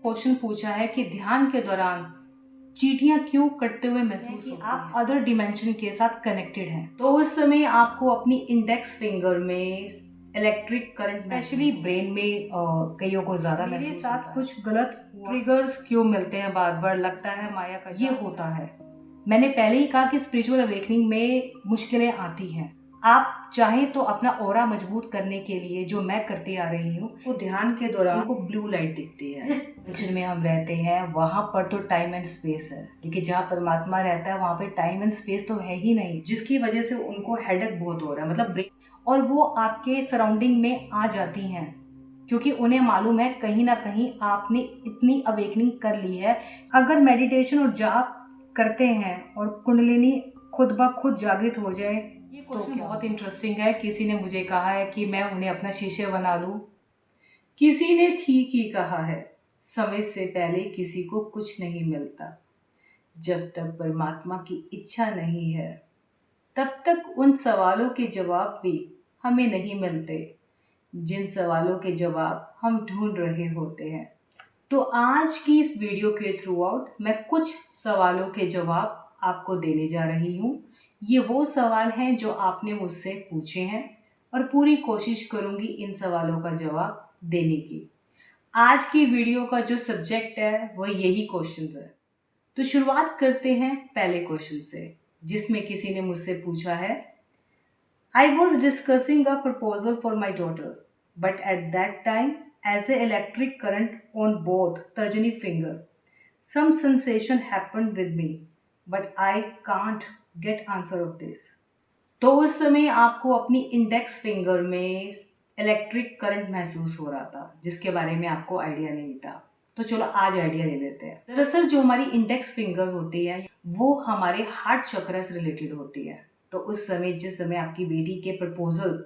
Question पूछा है कि ध्यान के दौरान चींटियां क्यों कटते हुए महसूस होती हैं? आप अदर डिमेंशन के साथ कनेक्टेड हैं, तो उस समय आपको अपनी इंडेक्स फिंगर में इलेक्ट्रिक करंट, स्पेशली ब्रेन में कईयों को ज्यादा महसूस होता है। मेरे साथ कुछ गलत ट्रिगर्स क्यों मिलते हैं बार बार, लगता है माया का ये होता है। मैंने पहले ही कहा कि स्पिरिचुअल अवेकनिंग में मुश्किलें आती हैं। आप चाहें तो अपना ऑरा मजबूत करने के लिए जो मैं करती आ रही हूँ, वो ध्यान के दौरान उनको ब्लू लाइट दिखती है। जिस डिमेंशन में हम रहते हैं वहां पर तो टाइम एंड स्पेस है, लेकिन जहाँ परमात्मा रहता है वहां पे टाइम एंड स्पेस तो है ही नहीं, जिसकी वजह से उनको हेडेक बहुत हो रहा है, मतलब ब्रेन, और वो आपके सराउंडिंग में आ जाती हैं क्योंकि उन्हें मालूम है कहीं ना कहीं आपने इतनी अवेकनिंग कर ली है। अगर मेडिटेशन और जाप करते हैं और कुंडलिनी खुद ब खुद जागृत हो जाए, ये क्वेश्चन बहुत इंटरेस्टिंग है। किसी ने मुझे कहा है कि मैं उन्हें अपना शिष्य बना लूं। किसी ने ठीक ही कहा है, समय से पहले किसी को कुछ नहीं मिलता। जब तक परमात्मा की इच्छा नहीं है तब तक उन सवालों के जवाब भी हमें नहीं मिलते जिन सवालों के जवाब हम ढूंढ रहे होते हैं। तो आज की इस वीडियो के थ्रू आउट मैं कुछ सवालों के जवाब आपको देने जा रही हूँ। ये वो सवाल हैं जो आपने मुझसे पूछे हैं और पूरी कोशिश करूँगी इन सवालों का जवाब देने की। आज की वीडियो का जो सब्जेक्ट है वह यही क्वेश्चंस है। तो शुरुआत करते हैं पहले क्वेश्चन से, जिसमें किसी ने मुझसे पूछा है, I was discussing a proposal for my daughter, but at that time, as a electric current on both Tarjani finger, some sensation happened with me, but I can't get answer of this. तो उस समय आपको अपनी index finger में electric current महसूस हो रहा था, जिसके बारे में आपको आइडिया नहीं था। तो चलो आज आइडिया ले लेते हैं। दरअसल जो हमारी इंडेक्स फिंगर होती है वो हमारे हार्ट चक्र से रिलेटेड होती है। तो उस समय जिस समय आपकी बेटी के प्रपोजल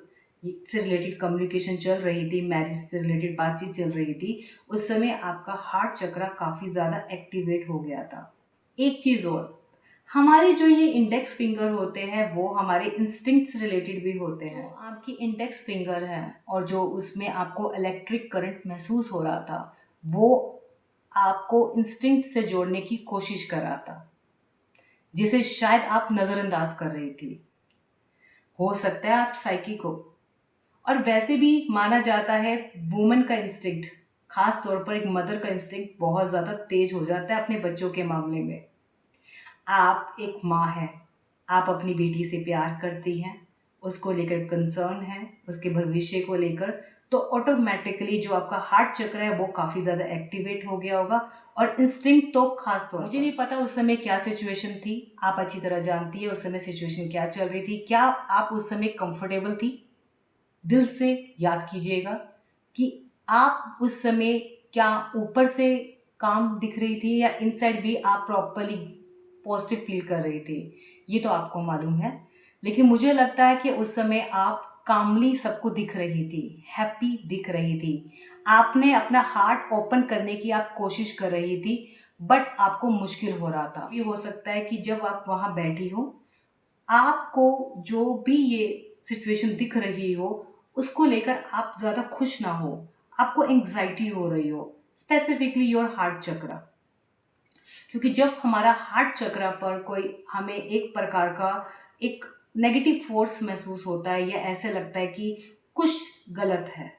से रिलेटेड कम्युनिकेशन चल रही थी, मैरिज से रिलेटेड बातचीत चल रही थी, उस समय आपका हार्ट चक्र काफ़ी ज़्यादा एक्टिवेट हो गया था। एक चीज़ और, हमारे जो ये इंडेक्स फिंगर होते हैं वो हमारे इंस्टिंक्ट से रिलेटेड भी होते हैं। तो आपकी इंडेक्स फिंगर है और जो उसमें आपको इलेक्ट्रिक करंट महसूस हो रहा था वो आपको इंस्टिंक्ट से जोड़ने की कोशिश कर रहा था, जिसे शायद आप नज़रअंदाज कर रही थी। हो सकता है आप साइकिक हो, और वैसे भी माना जाता है वुमन का इंस्टिंक्ट, खास तौर पर एक मदर का इंस्टिंक्ट बहुत ज़्यादा तेज हो जाता है अपने बच्चों के मामले में। आप एक माँ हैं, आप अपनी बेटी से प्यार करती हैं, उसको लेकर कंसर्न है, उसके भविष्य को लेकर, तो ऑटोमेटिकली जो आपका हार्ट चक्र है वो काफ़ी ज़्यादा एक्टिवेट हो गया होगा। और इंस्टिंक्ट तो खास तौर, मुझे नहीं पता उस समय क्या सिचुएशन थी, आप अच्छी तरह जानती है उस समय सिचुएशन क्या चल रही थी। क्या आप उस समय कंफर्टेबल थी? दिल से याद कीजिएगा कि आप उस समय क्या ऊपर से काम दिख रही थी या इनसाइड भी आप प्रॉपरली पॉजिटिव फील कर रही थी, ये तो आपको मालूम है। लेकिन मुझे लगता है कि उस समय आप कामली सबको दिख रही थी, हैप्पी दिख रही थी, आपने अपना हार्ट ओपन करने की आप कोशिश कर रही थी, बट आपको मुश्किल हो रहा था। ये हो सकता है कि जब आप वहाँ बैठी हो आपको जो भी ये सिचुएशन दिख रही हो उसको लेकर आप ज़्यादा खुश ना हो, आपको एंग्जाइटी हो रही हो, स्पेसिफिकली योर हार्ट चक्र। क्योंकि जब हमारा हार्ट चक्र पर कोई हमें एक प्रकार का एक नेगेटिव फोर्स महसूस होता है या ऐसे लगता है कि कुछ गलत है,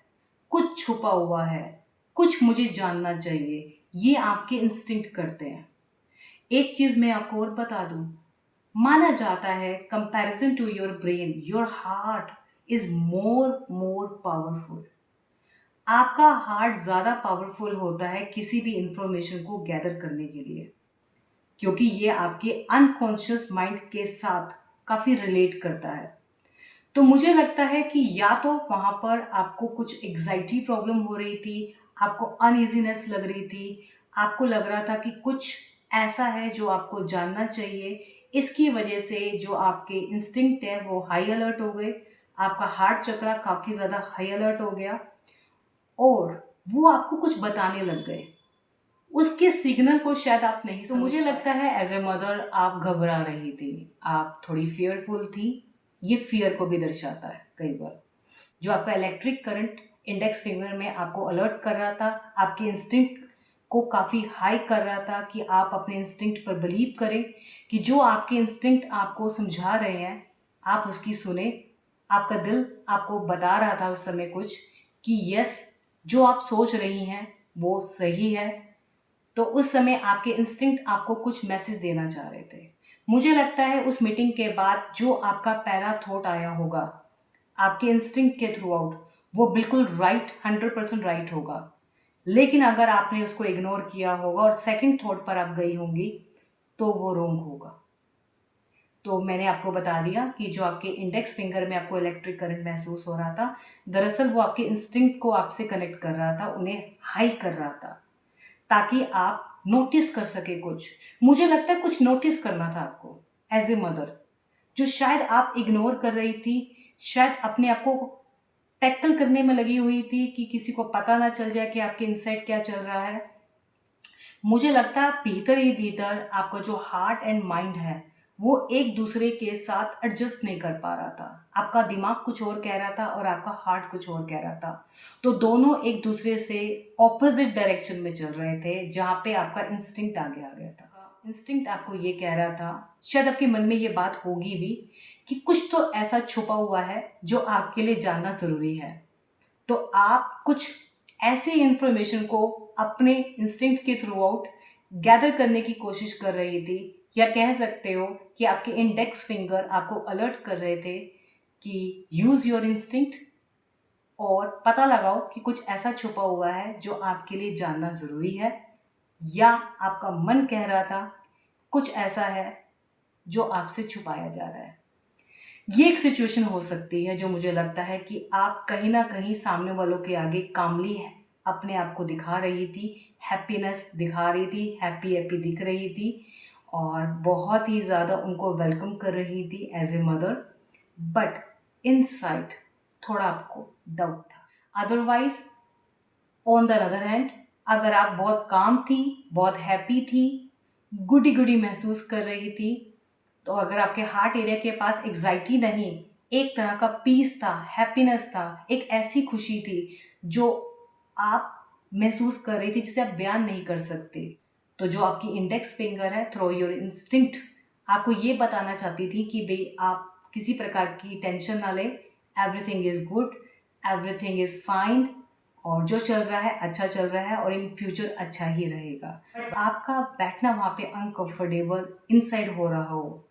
कुछ छुपा हुआ है, कुछ मुझे जानना चाहिए, ये आपके इंस्टिंक्ट करते हैं। एक चीज़ मैं आपको और बता दूं, माना जाता है comparison to your brain your heart is more powerful. आपका हार्ट ज़्यादा पावरफुल होता है किसी भी इंफॉर्मेशन को गैदर करने के लिए, क्योंकि ये आपके अनकॉन्शियस माइंड के साथ काफ़ी रिलेट करता है। तो मुझे लगता है कि या तो वहाँ पर आपको कुछ एग्जाइटी प्रॉब्लम हो रही थी, आपको अनईजीनेस लग रही थी, आपको लग रहा था कि कुछ ऐसा है जो आपको जानना चाहिए, इसकी वजह से जो आपके इंस्टिंक्ट है वो हाई अलर्ट हो गए, आपका हार्ट चक्र काफ़ी ज़्यादा हाई अलर्ट हो गया और वो आपको कुछ बताने लग गए। उसके सिग्नल को शायद आप नहीं समझ, तो मुझे लगता है एज ए मदर आप घबरा रही थी, आप थोड़ी फियरफुल थी। ये फियर को भी दर्शाता है कई बार। जो आपका इलेक्ट्रिक करंट इंडेक्स फिंगर में आपको अलर्ट कर रहा था, आपके इंस्टिंक्ट को काफ़ी हाई कर रहा था कि आप अपने इंस्टिंक्ट पर बिलीव करें, कि जो आपके इंस्टिंक्ट आपको समझा रहे हैं आप उसकी सुने। आपका दिल आपको बता रहा था उस समय कुछ कि यस, जो आप सोच रही हैं वो सही है। तो उस समय आपके इंस्टिंक्ट आपको कुछ मैसेज देना चाह रहे थे। मुझे लगता है उस मीटिंग के बाद जो आपका पहला थॉट आया होगा आपके इंस्टिंक्ट के थ्रू आउट, वो बिल्कुल राइट, 100% राइट होगा। लेकिन अगर आपने उसको इग्नोर किया होगा और सेकंड थॉट पर आप गई होंगी तो वो रॉन्ग होगा। तो मैंने आपको बता दिया कि जो आपके इंडेक्स फिंगर में आपको इलेक्ट्रिक करंट महसूस हो रहा था, दरअसल वो आपके इंस्टिंक्ट को आपसे कनेक्ट कर रहा था, उन्हें हाई कर रहा था, ताकि आप नोटिस कर सके कुछ। मुझे लगता है कुछ नोटिस करना था आपको एज ए मदर, जो शायद आप इग्नोर कर रही थी, शायद अपने आप को टैकल करने में लगी हुई थी कि किसी को पता ना चल जाए कि आपके इनसाइड क्या चल रहा है। मुझे लगता है भीतर ही भीतर आपका जो हार्ट एंड माइंड है वो एक दूसरे के साथ एडजस्ट नहीं कर पा रहा था। आपका दिमाग कुछ और कह रहा था और आपका हार्ट कुछ और कह रहा था। तो दोनों एक दूसरे से ऑपोजिट डायरेक्शन में चल रहे थे, जहाँ पे आपका इंस्टिंक्ट आगे आ गया था। इंस्टिंक्ट आपको ये कह रहा था, शायद आपके मन में ये बात होगी भी, कि कुछ तो ऐसा छुपा हुआ है जो आपके लिए जानना ज़रूरी है। तो आप कुछ ऐसे इंफॉर्मेशन को अपने इंस्टिंक्ट के थ्रू आउट गैदर करने की कोशिश कर रही थी, या कह सकते हो कि आपके इंडेक्स फिंगर आपको अलर्ट कर रहे थे कि यूज़ योर इंस्टिंक्ट और पता लगाओ कि कुछ ऐसा छुपा हुआ है जो आपके लिए जानना ज़रूरी है। या आपका मन कह रहा था कुछ ऐसा है जो आपसे छुपाया जा रहा है। ये एक सिचुएशन हो सकती है जो मुझे लगता है कि आप कहीं ना कहीं सामने वालों के आगे कामली है अपने आप को दिखा रही थी, हैप्पीनेस दिखा रही थी, हैप्पी हैप्पी दिख रही थी और बहुत ही ज़्यादा उनको वेलकम कर रही थी as a mother. But inside थोड़ा आपको डाउट था। Otherwise on the other hand, अगर आप बहुत काम थी, बहुत हैप्पी थी, गुडी गुडी महसूस कर रही थी, तो अगर आपके हार्ट एरिया के पास एग्जाइटी नहीं, एक तरह का पीस था, हैप्पीनेस था, एक ऐसी खुशी थी जो आप महसूस कर रही थी जिसे आप बयान नहीं कर सकते, तो जो आपकी इंडेक्स फिंगर है थ्रू योर इंस्टिंक्ट आपको ये बताना चाहती थी कि भाई आप किसी प्रकार की टेंशन ना लें, everything is good, everything is fine, और जो चल रहा है अच्छा चल रहा है और इन फ्यूचर अच्छा ही रहेगा। बट आपका बैठना वहाँ पे अनकंफर्टेबल इनसाइड हो रहा हो,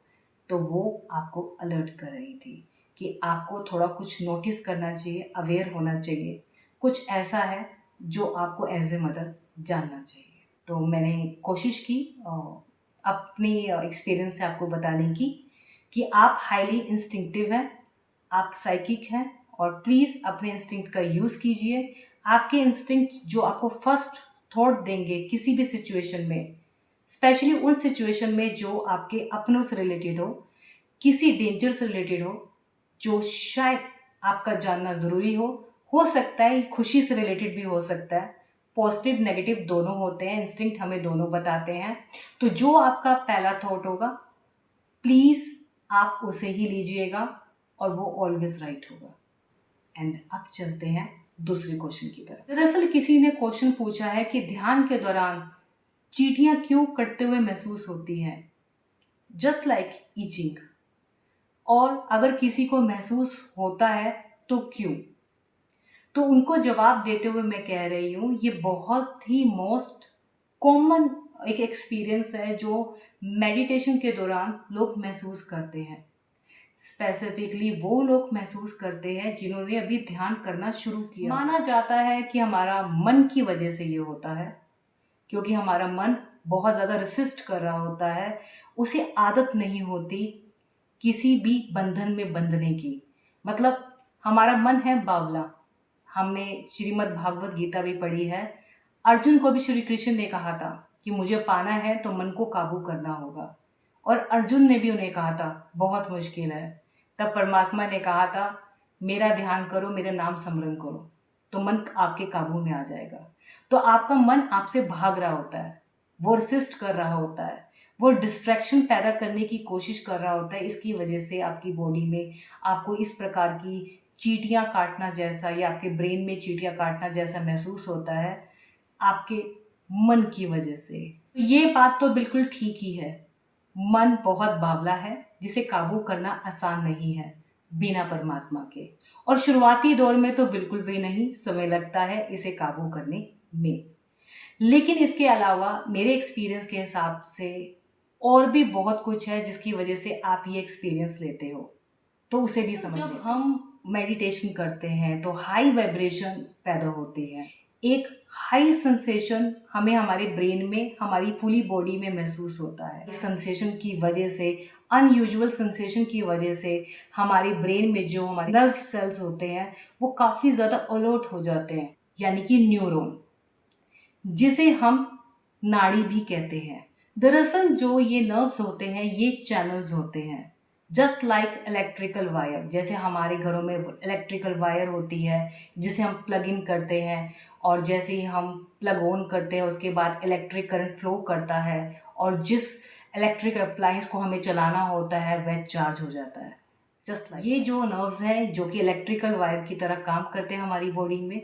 तो वो आपको अलर्ट कर रही थी कि आपको थोड़ा कुछ नोटिस करना चाहिए, अवेयर होना चाहिए, कुछ ऐसा है जो आपको एज ए मदर जानना चाहिए। तो मैंने कोशिश की अपनी एक्सपीरियंस से आपको बताने की कि आप हाईली इंस्टिंक्टिव हैं, आप साइकिक हैं, और प्लीज़ अपने इंस्टिंक्ट का यूज़ कीजिए। आपके इंस्टिंक्ट जो आपको फर्स्ट थॉट देंगे किसी भी सिचुएशन में, स्पेशली उन सिचुएशन में जो आपके अपनों से रिलेटेड किसी डेंजर से रिलेटेड हो, जो शायद आपका जानना ज़रूरी हो सकता है खुशी से रिलेटेड भी हो सकता है, पॉजिटिव नेगेटिव दोनों होते हैं, इंस्टिंक्ट हमें दोनों बताते हैं। तो जो आपका पहला थॉट होगा प्लीज़ आप उसे ही लीजिएगा और वो ऑलवेज राइट होगा। एंड अब चलते हैं दूसरे क्वेश्चन की तरफ। दरअसल किसी ने क्वेश्चन पूछा है कि ध्यान के दौरान चींटियां क्यों कटते हुए महसूस होती हैं, जस्ट लाइक ईचिंग, और अगर किसी को महसूस होता है तो क्यों। तो उनको जवाब देते हुए मैं कह रही हूँ ये बहुत ही मोस्ट कॉमन एक एक्सपीरियंस है जो मेडिटेशन के दौरान लोग महसूस करते हैं। स्पेसिफिकली वो लोग महसूस करते हैं जिन्होंने अभी ध्यान करना शुरू किया। माना जाता है कि हमारा मन की वजह से ये होता है, क्योंकि हमारा मन बहुत ज़्यादा रेसिस्ट कर रहा होता है, उसे आदत नहीं होती किसी भी बंधन में बंधने की। मतलब हमारा मन है बावला। हमने श्रीमद् भागवत गीता भी पढ़ी है। अर्जुन को भी श्री कृष्ण ने कहा था कि मुझे पाना है तो मन को काबू करना होगा, और अर्जुन ने भी उन्हें कहा था बहुत मुश्किल है। तब परमात्मा ने कहा था मेरा ध्यान करो, मेरा नाम स्मरण करो, तो मन आपके काबू में आ जाएगा। तो आपका मन आपसे भाग रहा होता है, वो रेसिस्ट कर रहा होता है, वो डिस्ट्रैक्शन पैदा करने की कोशिश कर रहा होता है। इसकी वजह से आपकी बॉडी में आपको इस प्रकार की चींटियां काटना जैसा या आपके ब्रेन में चींटियां काटना जैसा महसूस होता है। आपके मन की वजह से। ये बात तो बिल्कुल ठीक ही है, मन बहुत बावला है जिसे काबू करना आसान नहीं है बिना परमात्मा के। और शुरुआती दौर में तो बिल्कुल भी नहीं, समय लगता है इसे काबू करने में। लेकिन इसके अलावा मेरे एक्सपीरियंस के हिसाब से और भी बहुत कुछ है जिसकी वजह से आप ये एक्सपीरियंस लेते हो, तो उसे भी समझ लेते हैं। जब हम मेडिटेशन करते हैं तो हाई वाइब्रेशन पैदा होती है। एक हाई सेंसेशन हमें हमारे ब्रेन में, हमारी पूरी बॉडी में महसूस होता है। इस सेंसेशन की वजह से, अनयूजुअल सेंसेशन की वजह से हमारे ब्रेन में जो हमारे नर्व सेल्स होते हैं वो काफ़ी ज़्यादा अलर्ट हो जाते हैं, यानी कि न्यूरॉन, जिसे हम नाड़ी भी कहते हैं। दरअसल जो ये नर्व्स होते हैं ये चैनल्स होते हैं, जस्ट लाइक इलेक्ट्रिकल वायर। जैसे हमारे घरों में इलेक्ट्रिकल वायर होती है जिसे हम प्लग इन करते हैं, और जैसे ही हम प्लग ऑन करते हैं उसके बाद इलेक्ट्रिक करंट फ्लो करता है, और जिस इलेक्ट्रिक अप्लायंस को हमें चलाना होता है वह चार्ज हो जाता है। जस्ट लाइक ये जो नर्व्स हैं जो कि इलेक्ट्रिकल वायर की तरह काम करते हैं हमारी बॉडी में,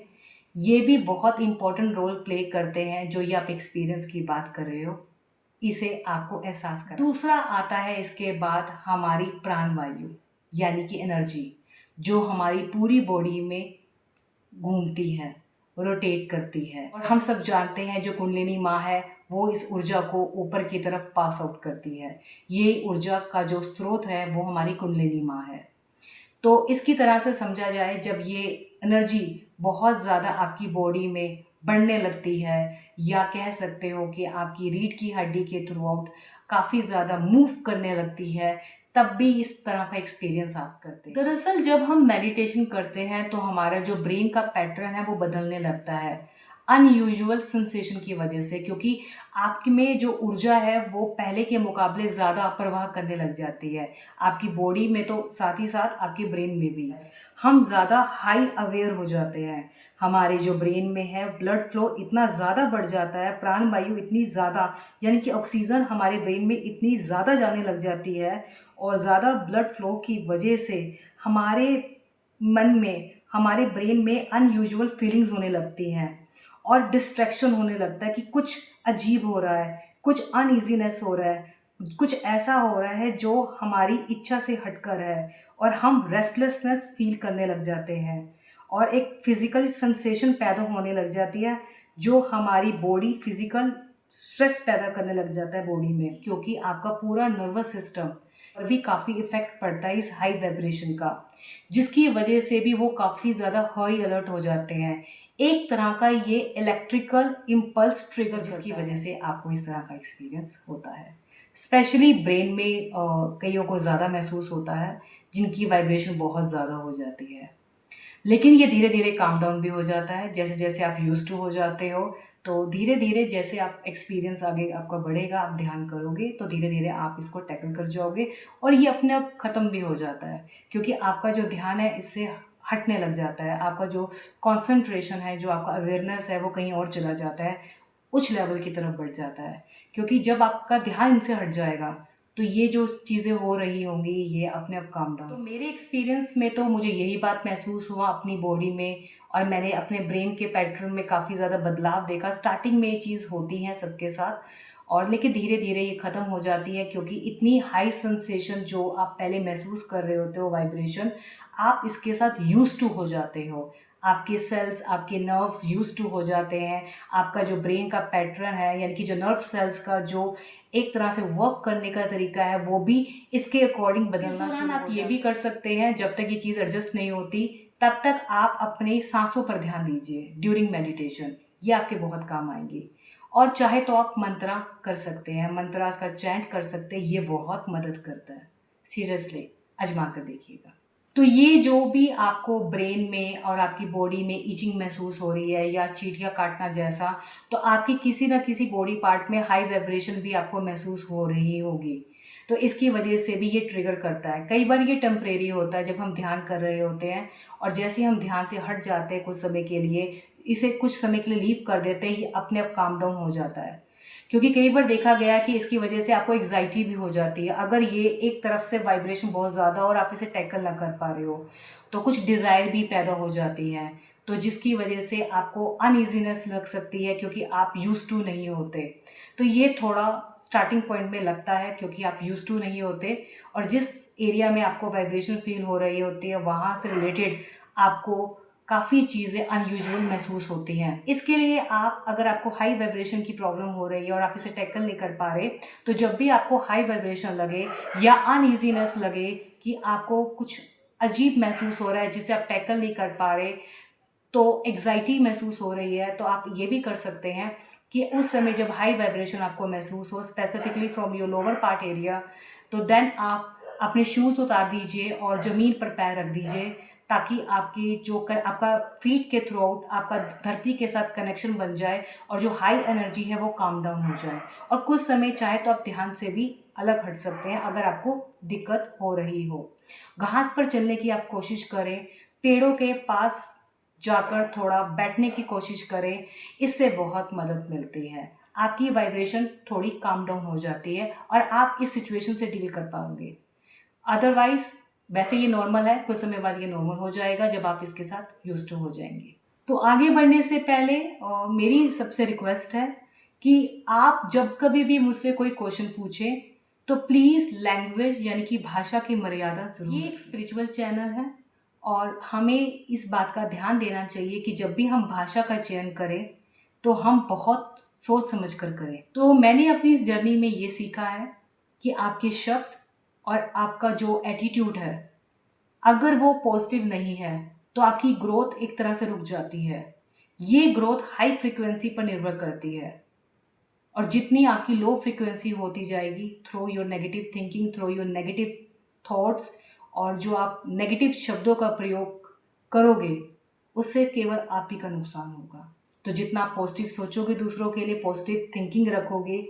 ये भी बहुत इम्पोर्टेंट रोल प्ले करते हैं। जो ये आप एक्सपीरियंस की बात कर रहे हो, इसे आपको एहसास करना। दूसरा आता है इसके बाद हमारी प्राण वायु, यानी कि एनर्जी, जो हमारी पूरी बॉडी में घूमती है, रोटेट करती है। और हम सब जानते हैं जो कुंडलिनी माँ है वो इस ऊर्जा को ऊपर की तरफ पास आउट करती है। ये ऊर्जा का जो स्रोत है वो हमारी कुंडलिनी माँ है। तो इसकी तरह से समझा जाए, जब ये एनर्जी बहुत ज़्यादा आपकी बॉडी में बढ़ने लगती है, या कह सकते हो कि आपकी रीढ़ की हड्डी के थ्रू आउट काफ़ी ज़्यादा मूव करने लगती है, तब भी इस तरह का एक्सपीरियंस आप करते हैं। दरअसल जब हम मेडिटेशन करते हैं तो हमारा जो ब्रेन का पैटर्न है वो बदलने लगता है अनयूजुअल सेंसेशन की वजह से, क्योंकि आपके में जो ऊर्जा है वो पहले के मुकाबले ज़्यादा प्रवाह करने लग जाती है आपकी बॉडी में, तो साथ ही साथ आपके ब्रेन में भी। हम ज़्यादा हाई अवेयर हो जाते हैं, हमारे जो ब्रेन में है ब्लड फ्लो इतना ज़्यादा बढ़ जाता है, प्राण वायु इतनी ज़्यादा, यानी कि ऑक्सीजन हमारे ब्रेन में इतनी ज़्यादा जाने लग जाती है, और ज़्यादा ब्लड फ्लो की वजह से हमारे मन में, हमारे ब्रेन में अनयूजुअल फीलिंग्स होने लगती हैं, और डिस्ट्रैक्शन होने लगता है कि कुछ अजीब हो रहा है, कुछ अनईजीनेस हो रहा है, कुछ ऐसा हो रहा है जो हमारी इच्छा से हटकर है, और हम रेस्टलेसनेस फील करने लग जाते हैं, और एक फिजिकल सेंसेशन पैदा होने लग जाती है जो हमारी बॉडी फिजिकल स्ट्रेस पैदा करने लग जाता है बॉडी में, क्योंकि आपका पूरा नर्वस सिस्टम पर भी काफ़ी इफेक्ट पड़ता है इस हाई वाइब्रेशन का, जिसकी वजह से भी वो काफ़ी ज़्यादा हाई अलर्ट हो जाते हैं। एक तरह का ये इलेक्ट्रिकल इम्पल्स ट्रिगर, जिसकी वजह से आपको इस तरह का एक्सपीरियंस होता है। स्पेशली ब्रेन में कईयों को ज़्यादा महसूस होता है जिनकी वाइब्रेशन बहुत ज़्यादा हो जाती है, लेकिन ये धीरे धीरे काम डाउन भी हो जाता है जैसे जैसे आप यूज्ड टू हो जाते हो। तो धीरे धीरे जैसे आप एक्सपीरियंस आगे आपका बढ़ेगा, आप ध्यान करोगे तो धीरे धीरे आप इसको टैकल कर जाओगे, और ये अपने आप ख़त्म भी हो जाता है, क्योंकि आपका जो ध्यान है इससे हटने लग जाता है। आपका जो कॉन्सेंट्रेशन है, जो आपका अवेयरनेस है, वो कहीं और चला जाता है, उच्च लेवल की तरफ बढ़ जाता है। क्योंकि जब आपका ध्यान इनसे हट जाएगा तो ये जो चीज़ें हो रही होंगी ये अपने आप काम डाउन। तो मेरे एक्सपीरियंस में तो मुझे यही बात महसूस हुआ अपनी बॉडी में, और मैंने अपने ब्रेन के पैटर्न में काफ़ी ज़्यादा बदलाव देखा। स्टार्टिंग में ये चीज़ होती है सबके साथ, और लेकिन धीरे धीरे ये ख़त्म हो जाती है, क्योंकि इतनी हाई सेंसेशन जो आप पहले महसूस कर रहे होते हो वाइब्रेशन, आप इसके साथ यूज टू हो जाते हो। आपके सेल्स, आपके नर्व्स यूज टू हो जाते हैं। आपका जो ब्रेन का पैटर्न है, यानी कि जो नर्व सेल्स का जो एक तरह से वर्क करने का तरीका है, वो भी इसके अकॉर्डिंग बदलना शुरू। आप ये भी कर सकते हैं, जब तक ये चीज़ एडजस्ट नहीं होती तब तक आप अपने सांसों पर ध्यान दीजिए ड्यूरिंग मेडिटेशन, ये आपके बहुत काम आएंगी। और चाहे तो आप मंत्रा कर सकते हैं, मंत्रास का चैंट कर सकते हैं, ये बहुत मदद करता है। सीरियसली आजमा कर देखिएगा। तो ये जो भी आपको ब्रेन में और आपकी बॉडी में इचिंग महसूस हो रही है या चींटियाँ काटना जैसा, तो आपकी किसी न किसी बॉडी पार्ट में हाई वाइब्रेशन भी आपको महसूस हो रही होगी, तो इसकी वजह से भी ये ट्रिगर करता है। कई बार ये टेम्परेरी होता है, जब हम ध्यान कर रहे होते हैं और जैसे हम ध्यान से हट जाते हैं कुछ समय के लिए, इसे कुछ समय के लिए लीव कर देते हैं, ये अपने आप काम डाउन हो जाता है। क्योंकि कई बार देखा गया है कि इसकी वजह से आपको एग्जाइटी भी हो जाती है। अगर ये एक तरफ से वाइब्रेशन बहुत ज़्यादा और आप इसे टैकल ना कर पा रहे हो, तो कुछ डिज़ायर भी पैदा हो जाती है। तो जिसकी वजह से आपको अनईजीनेस लग सकती है क्योंकि आप यूज़ टू नहीं होते। तो ये थोड़ा स्टार्टिंग पॉइंट में लगता है क्योंकि आप यूज़ टू नहीं होते, और जिस एरिया में आपको वाइब्रेशन फील हो रही होती है वहाँ से रिलेटेड आपको काफ़ी चीज़ें अनयूजुअल महसूस होती हैं। इसके लिए आप, अगर आपको हाई वाइब्रेशन की प्रॉब्लम हो रही है और आप इसे टैकल नहीं कर पा रहे, तो जब भी आपको हाई वाइब्रेशन लगे या अनईजीनेस लगे कि आपको कुछ अजीब महसूस हो रहा है जिसे आप टैकल नहीं कर पा रहे, तो एग्जाइटी महसूस हो रही है, तो आप ये भी कर सकते हैं कि उस समय जब हाई वाइब्रेशन आपको महसूस हो specifically from your lower part area, तो देन आप अपने शूज़ उतार दीजिए और ज़मीन पर पैर रख दीजिए, ताकि आपकी आपका फीट के थ्रू आउट आपका धरती के साथ कनेक्शन बन जाए और जो हाई एनर्जी है वो काम डाउन हो जाए। और कुछ समय चाहे तो आप ध्यान से भी अलग हट सकते हैं अगर आपको दिक्कत हो रही हो। घास पर चलने की आप कोशिश करें, पेड़ों के पास जाकर थोड़ा बैठने की कोशिश करें, इससे बहुत मदद मिलती है। आपकी वाइब्रेशन थोड़ी काम डाउन हो जाती है और आप इस सिचुएशन से डील कर पाओगे। अदरवाइज वैसे ये नॉर्मल है, कुछ समय बाद ये नॉर्मल हो जाएगा जब आप इसके साथ यूज्ड टू हो जाएंगे। तो आगे बढ़ने से पहले मेरी सबसे रिक्वेस्ट है कि आप जब कभी भी मुझसे कोई क्वेश्चन पूछें तो प्लीज़ लैंग्वेज यानी कि भाषा की मर्यादा जरूर। ये एक स्पिरिचुअल चैनल है और हमें इस बात का ध्यान देना चाहिए कि जब भी हम भाषा का चयन करें तो हम बहुत सोच समझ कर करें। तो मैंने अपनी इस जर्नी में ये सीखा है कि आपके शब्द और आपका जो एटीट्यूड है, अगर वो पॉजिटिव नहीं है तो आपकी ग्रोथ एक तरह से रुक जाती है। ये ग्रोथ हाई फ्रिक्वेंसी पर निर्भर करती है, और जितनी आपकी लो फ्रिक्वेंसी होती जाएगी through your negative thinking, through your negative thoughts, और जो आप नेगेटिव शब्दों का प्रयोग करोगे, उससे केवल आप ही का नुकसान होगा। तो जितना आप पॉजिटिव सोचोगे, दूसरों के लिए पॉजिटिव थिंकिंग रखोगे,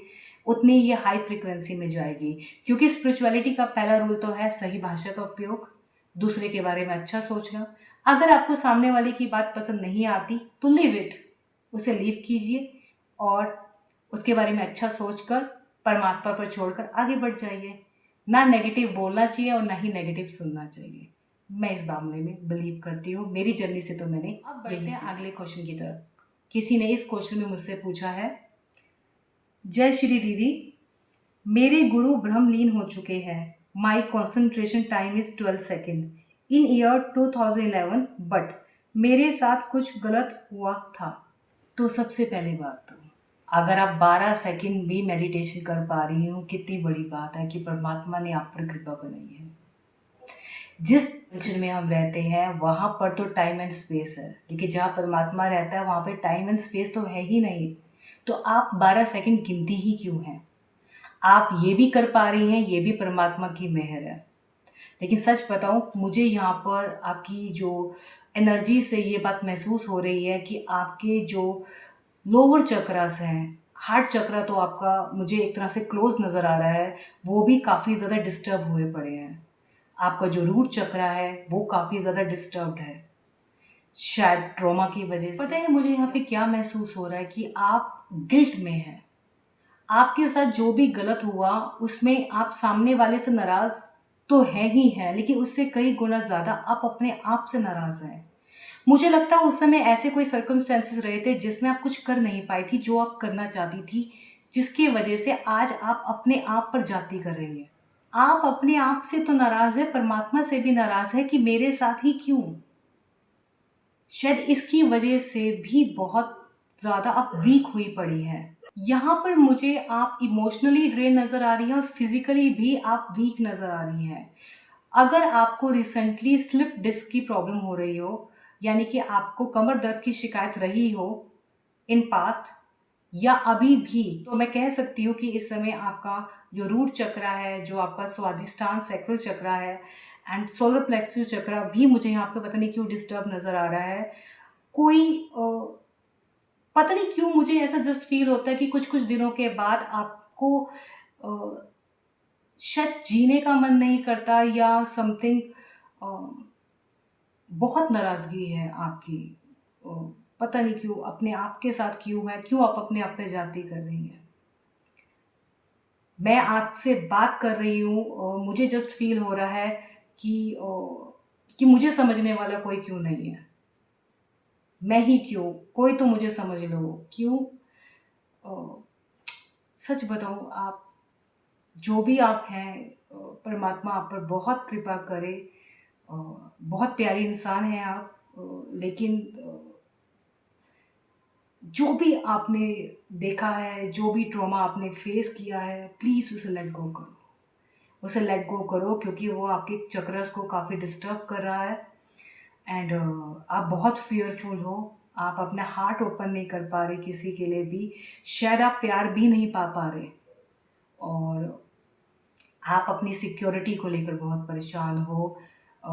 उतनी ये हाई फ्रिक्वेंसी में जाएगी। क्योंकि स्पिरिचुअलिटी का पहला रूल तो है सही भाषा का उपयोग, दूसरे के बारे में अच्छा सोचना। अगर आपको सामने वाले की बात पसंद नहीं आती तो लीव इट, उसे लीव कीजिए और उसके बारे में अच्छा सोचकर परमात्मा पर छोड़कर आगे बढ़ जाइए। ना नेगेटिव बोलना चाहिए और ना ही नेगेटिव सुनना चाहिए। मैं इस मामले में बिलीव करती हूँ, मेरी जर्नी से तो मैंने। अब बढ़ते हैं अगले क्वेश्चन की तरफ। किसी ने इस क्वेश्चन में मुझसे पूछा है, जय श्री दीदी, मेरे गुरु ब्रह्मलीन हो चुके हैं। My concentration time is 12 second in year 2011, but मेरे साथ कुछ गलत हुआ था। तो सबसे पहले बात तो, अगर आप 12 सेकंड भी मेडिटेशन कर पा रही हो, कितनी बड़ी बात है कि परमात्मा ने आप पर कृपा बनाई है। जिस टेंशन में हम रहते हैं वहाँ पर तो टाइम एंड स्पेस है, लेकिन जहाँ परमात्मा रहता है वहाँ पे टाइम एंड स्पेस तो है ही नहीं। तो आप 12 सेकंड गिनती ही क्यों हैं? आप ये भी कर पा रही हैं, ये भी परमात्मा की मेहर है। लेकिन सच बताऊं, मुझे यहाँ पर आपकी जो एनर्जी से ये बात महसूस हो रही है कि आपके जो लोअर चक्रास हैं, हार्ट चक्रा तो आपका मुझे एक तरह से क्लोज नज़र आ रहा है, वो भी काफ़ी ज़्यादा डिस्टर्ब हुए पड़े हैं। आपका जो रूट चक्रा है वो काफ़ी ज़्यादा डिस्टर्ब्ड है, शायद ट्रॉमा की वजह से। पता है मुझे यहाँ पे क्या महसूस हो रहा है कि आप गिल्ट में हैं। आपके साथ जो भी गलत हुआ उसमें आप सामने वाले से नाराज़ तो है ही है, लेकिन उससे कई गुना ज़्यादा आप अपने आप से नाराज़ हैं। मुझे लगता है उस समय ऐसे कोई सर्कमस्टेंसेस रहे थे जिसमें आप कुछ कर नहीं पाई थी जो आप करना चाहती थी, जिसकी वजह से आज आप अपने आप पर जाती कर रही हैं। आप अपने आप से तो नाराज़ है, परमात्मा से भी नाराज़ है कि मेरे साथ ही क्यों। शायद इसकी वजह से भी बहुत ज़्यादा आप वीक हुई पड़ी हैं। यहाँ पर मुझे आप इमोशनली ड्रेन नज़र आ रही हैं और फिजिकली भी आप वीक नज़र आ रही हैं। अगर आपको रिसेंटली स्लिप डिस्क की प्रॉब्लम हो रही हो, यानी कि आपको कमर दर्द की शिकायत रही हो इन पास्ट या अभी भी, तो मैं कह सकती हूँ कि इस समय आपका जो रूट चक्रा है, जो आपका स्वादिष्टान सैक्रल चक्रा है एंड सोलर प्लेक्सस चक्रा भी मुझे यहाँ पे पता नहीं क्यों डिस्टर्ब नज़र आ रहा है। कोई पता नहीं क्यों मुझे ऐसा जस्ट फील होता है कि कुछ कुछ दिनों के बाद आपको शायद जीने का मन नहीं करता या समथिंग, बहुत नाराज़गी है आपकी। पता नहीं क्यों, अपने आप के साथ क्यों है, क्यों आप अपने आप पे जाती कर रही हैं। मैं आपसे बात कर रही हूँ, मुझे जस्ट फील हो रहा है कि मुझे समझने वाला कोई क्यों नहीं है। मैं ही क्यों, कोई तो मुझे समझ लो, क्यों। सच बताऊं, आप जो भी आप हैं, परमात्मा आप पर बहुत कृपा करे। बहुत प्यारी इंसान हैं आप, लेकिन जो भी आपने देखा है, जो भी ट्रॉमा आपने फेस किया है, प्लीज़ उसे लेट गो करो। उसे लेट गो करो, क्योंकि वो आपके चक्रस को काफ़ी डिस्टर्ब कर रहा है। एंड आप बहुत फियरफुल हो। आप अपना हार्ट ओपन नहीं कर पा रहे किसी के लिए भी। शायद आप प्यार भी नहीं पा रहे। और आप अपनी सिक्योरिटी को लेकर बहुत परेशान हो। अ,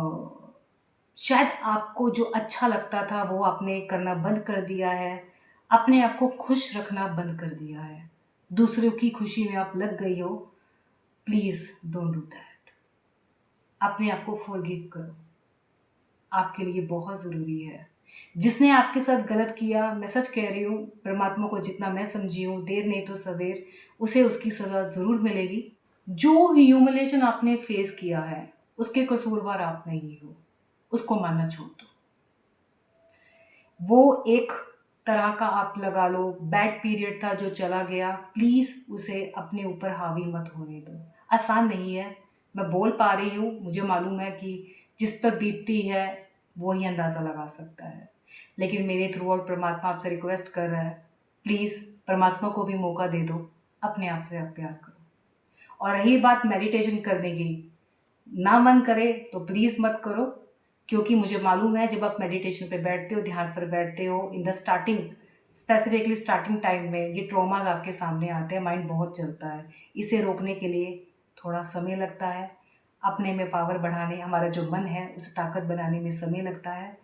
शायद आपको जो अच्छा लगता था वो आपने करना बंद कर दिया है। अपने आप को खुश रखना बंद कर दिया है। दूसरों की खुशी में आप लग गई हो। Please don't do that. अपने आप को फॉरगिव करो। आपके लिए बहुत ज़रूरी है। जिसने आपके साथ गलत किया, मैं सच कह रही हूँ, परमात्मा को जितना मैं समझी हूँ, देर नहीं तो सवेर उसे उसकी सज़ा ज़रूर मिलेगी। जो ह्यूमिलेशन आपने फेस किया है, उसके कसूरवार आप नहीं हो। उसको मानना छोड़ दो। वो एक तरह का आप लगा लो बैड पीरियड था जो चला गया। प्लीज़ उसे अपने ऊपर हावी मत होने दो। आसान नहीं है, मैं बोल पा रही हूँ, मुझे मालूम है कि जिस पर बीतती है वो ही अंदाज़ा लगा सकता है। लेकिन मेरे थ्रू आउट परमात्मा आपसे रिक्वेस्ट कर रहा है, प्लीज़ परमात्मा को भी मौका दे दो। अपने आप से आप प्यार करो। और रही बात मेडिटेशन करने की, ना मन करे तो प्लीज़ मत करो। क्योंकि मुझे मालूम है, जब आप मेडिटेशन पे बैठते हो, ध्यान पर बैठते हो, in the starting, specifically starting time में ये ट्रॉमाज आपके सामने आते हैं, माइंड बहुत चलता है। इसे रोकने के लिए थोड़ा समय लगता है। अपने में पावर बढ़ाने, हमारा जो मन है उसे ताकत बनाने में समय लगता है।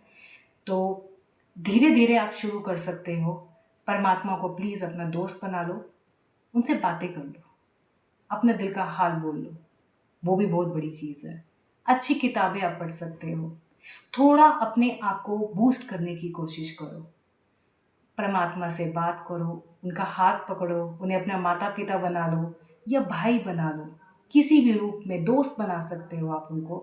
तो धीरे धीरे आप शुरू कर सकते हो। परमात्मा को प्लीज़ अपना दोस्त बना लो। उनसे बातें कर लो। अपने दिल का हाल बोल लो। वो भी बहुत बड़ी चीज़ है। अच्छी किताबें आप पढ़ सकते हो। थोड़ा अपने आप को बूस्ट करने की कोशिश करो। परमात्मा से बात करो, उनका हाथ पकड़ो, उन्हें अपना माता पिता बना लो या भाई बना लो। किसी भी रूप में दोस्त बना सकते हो आप उनको।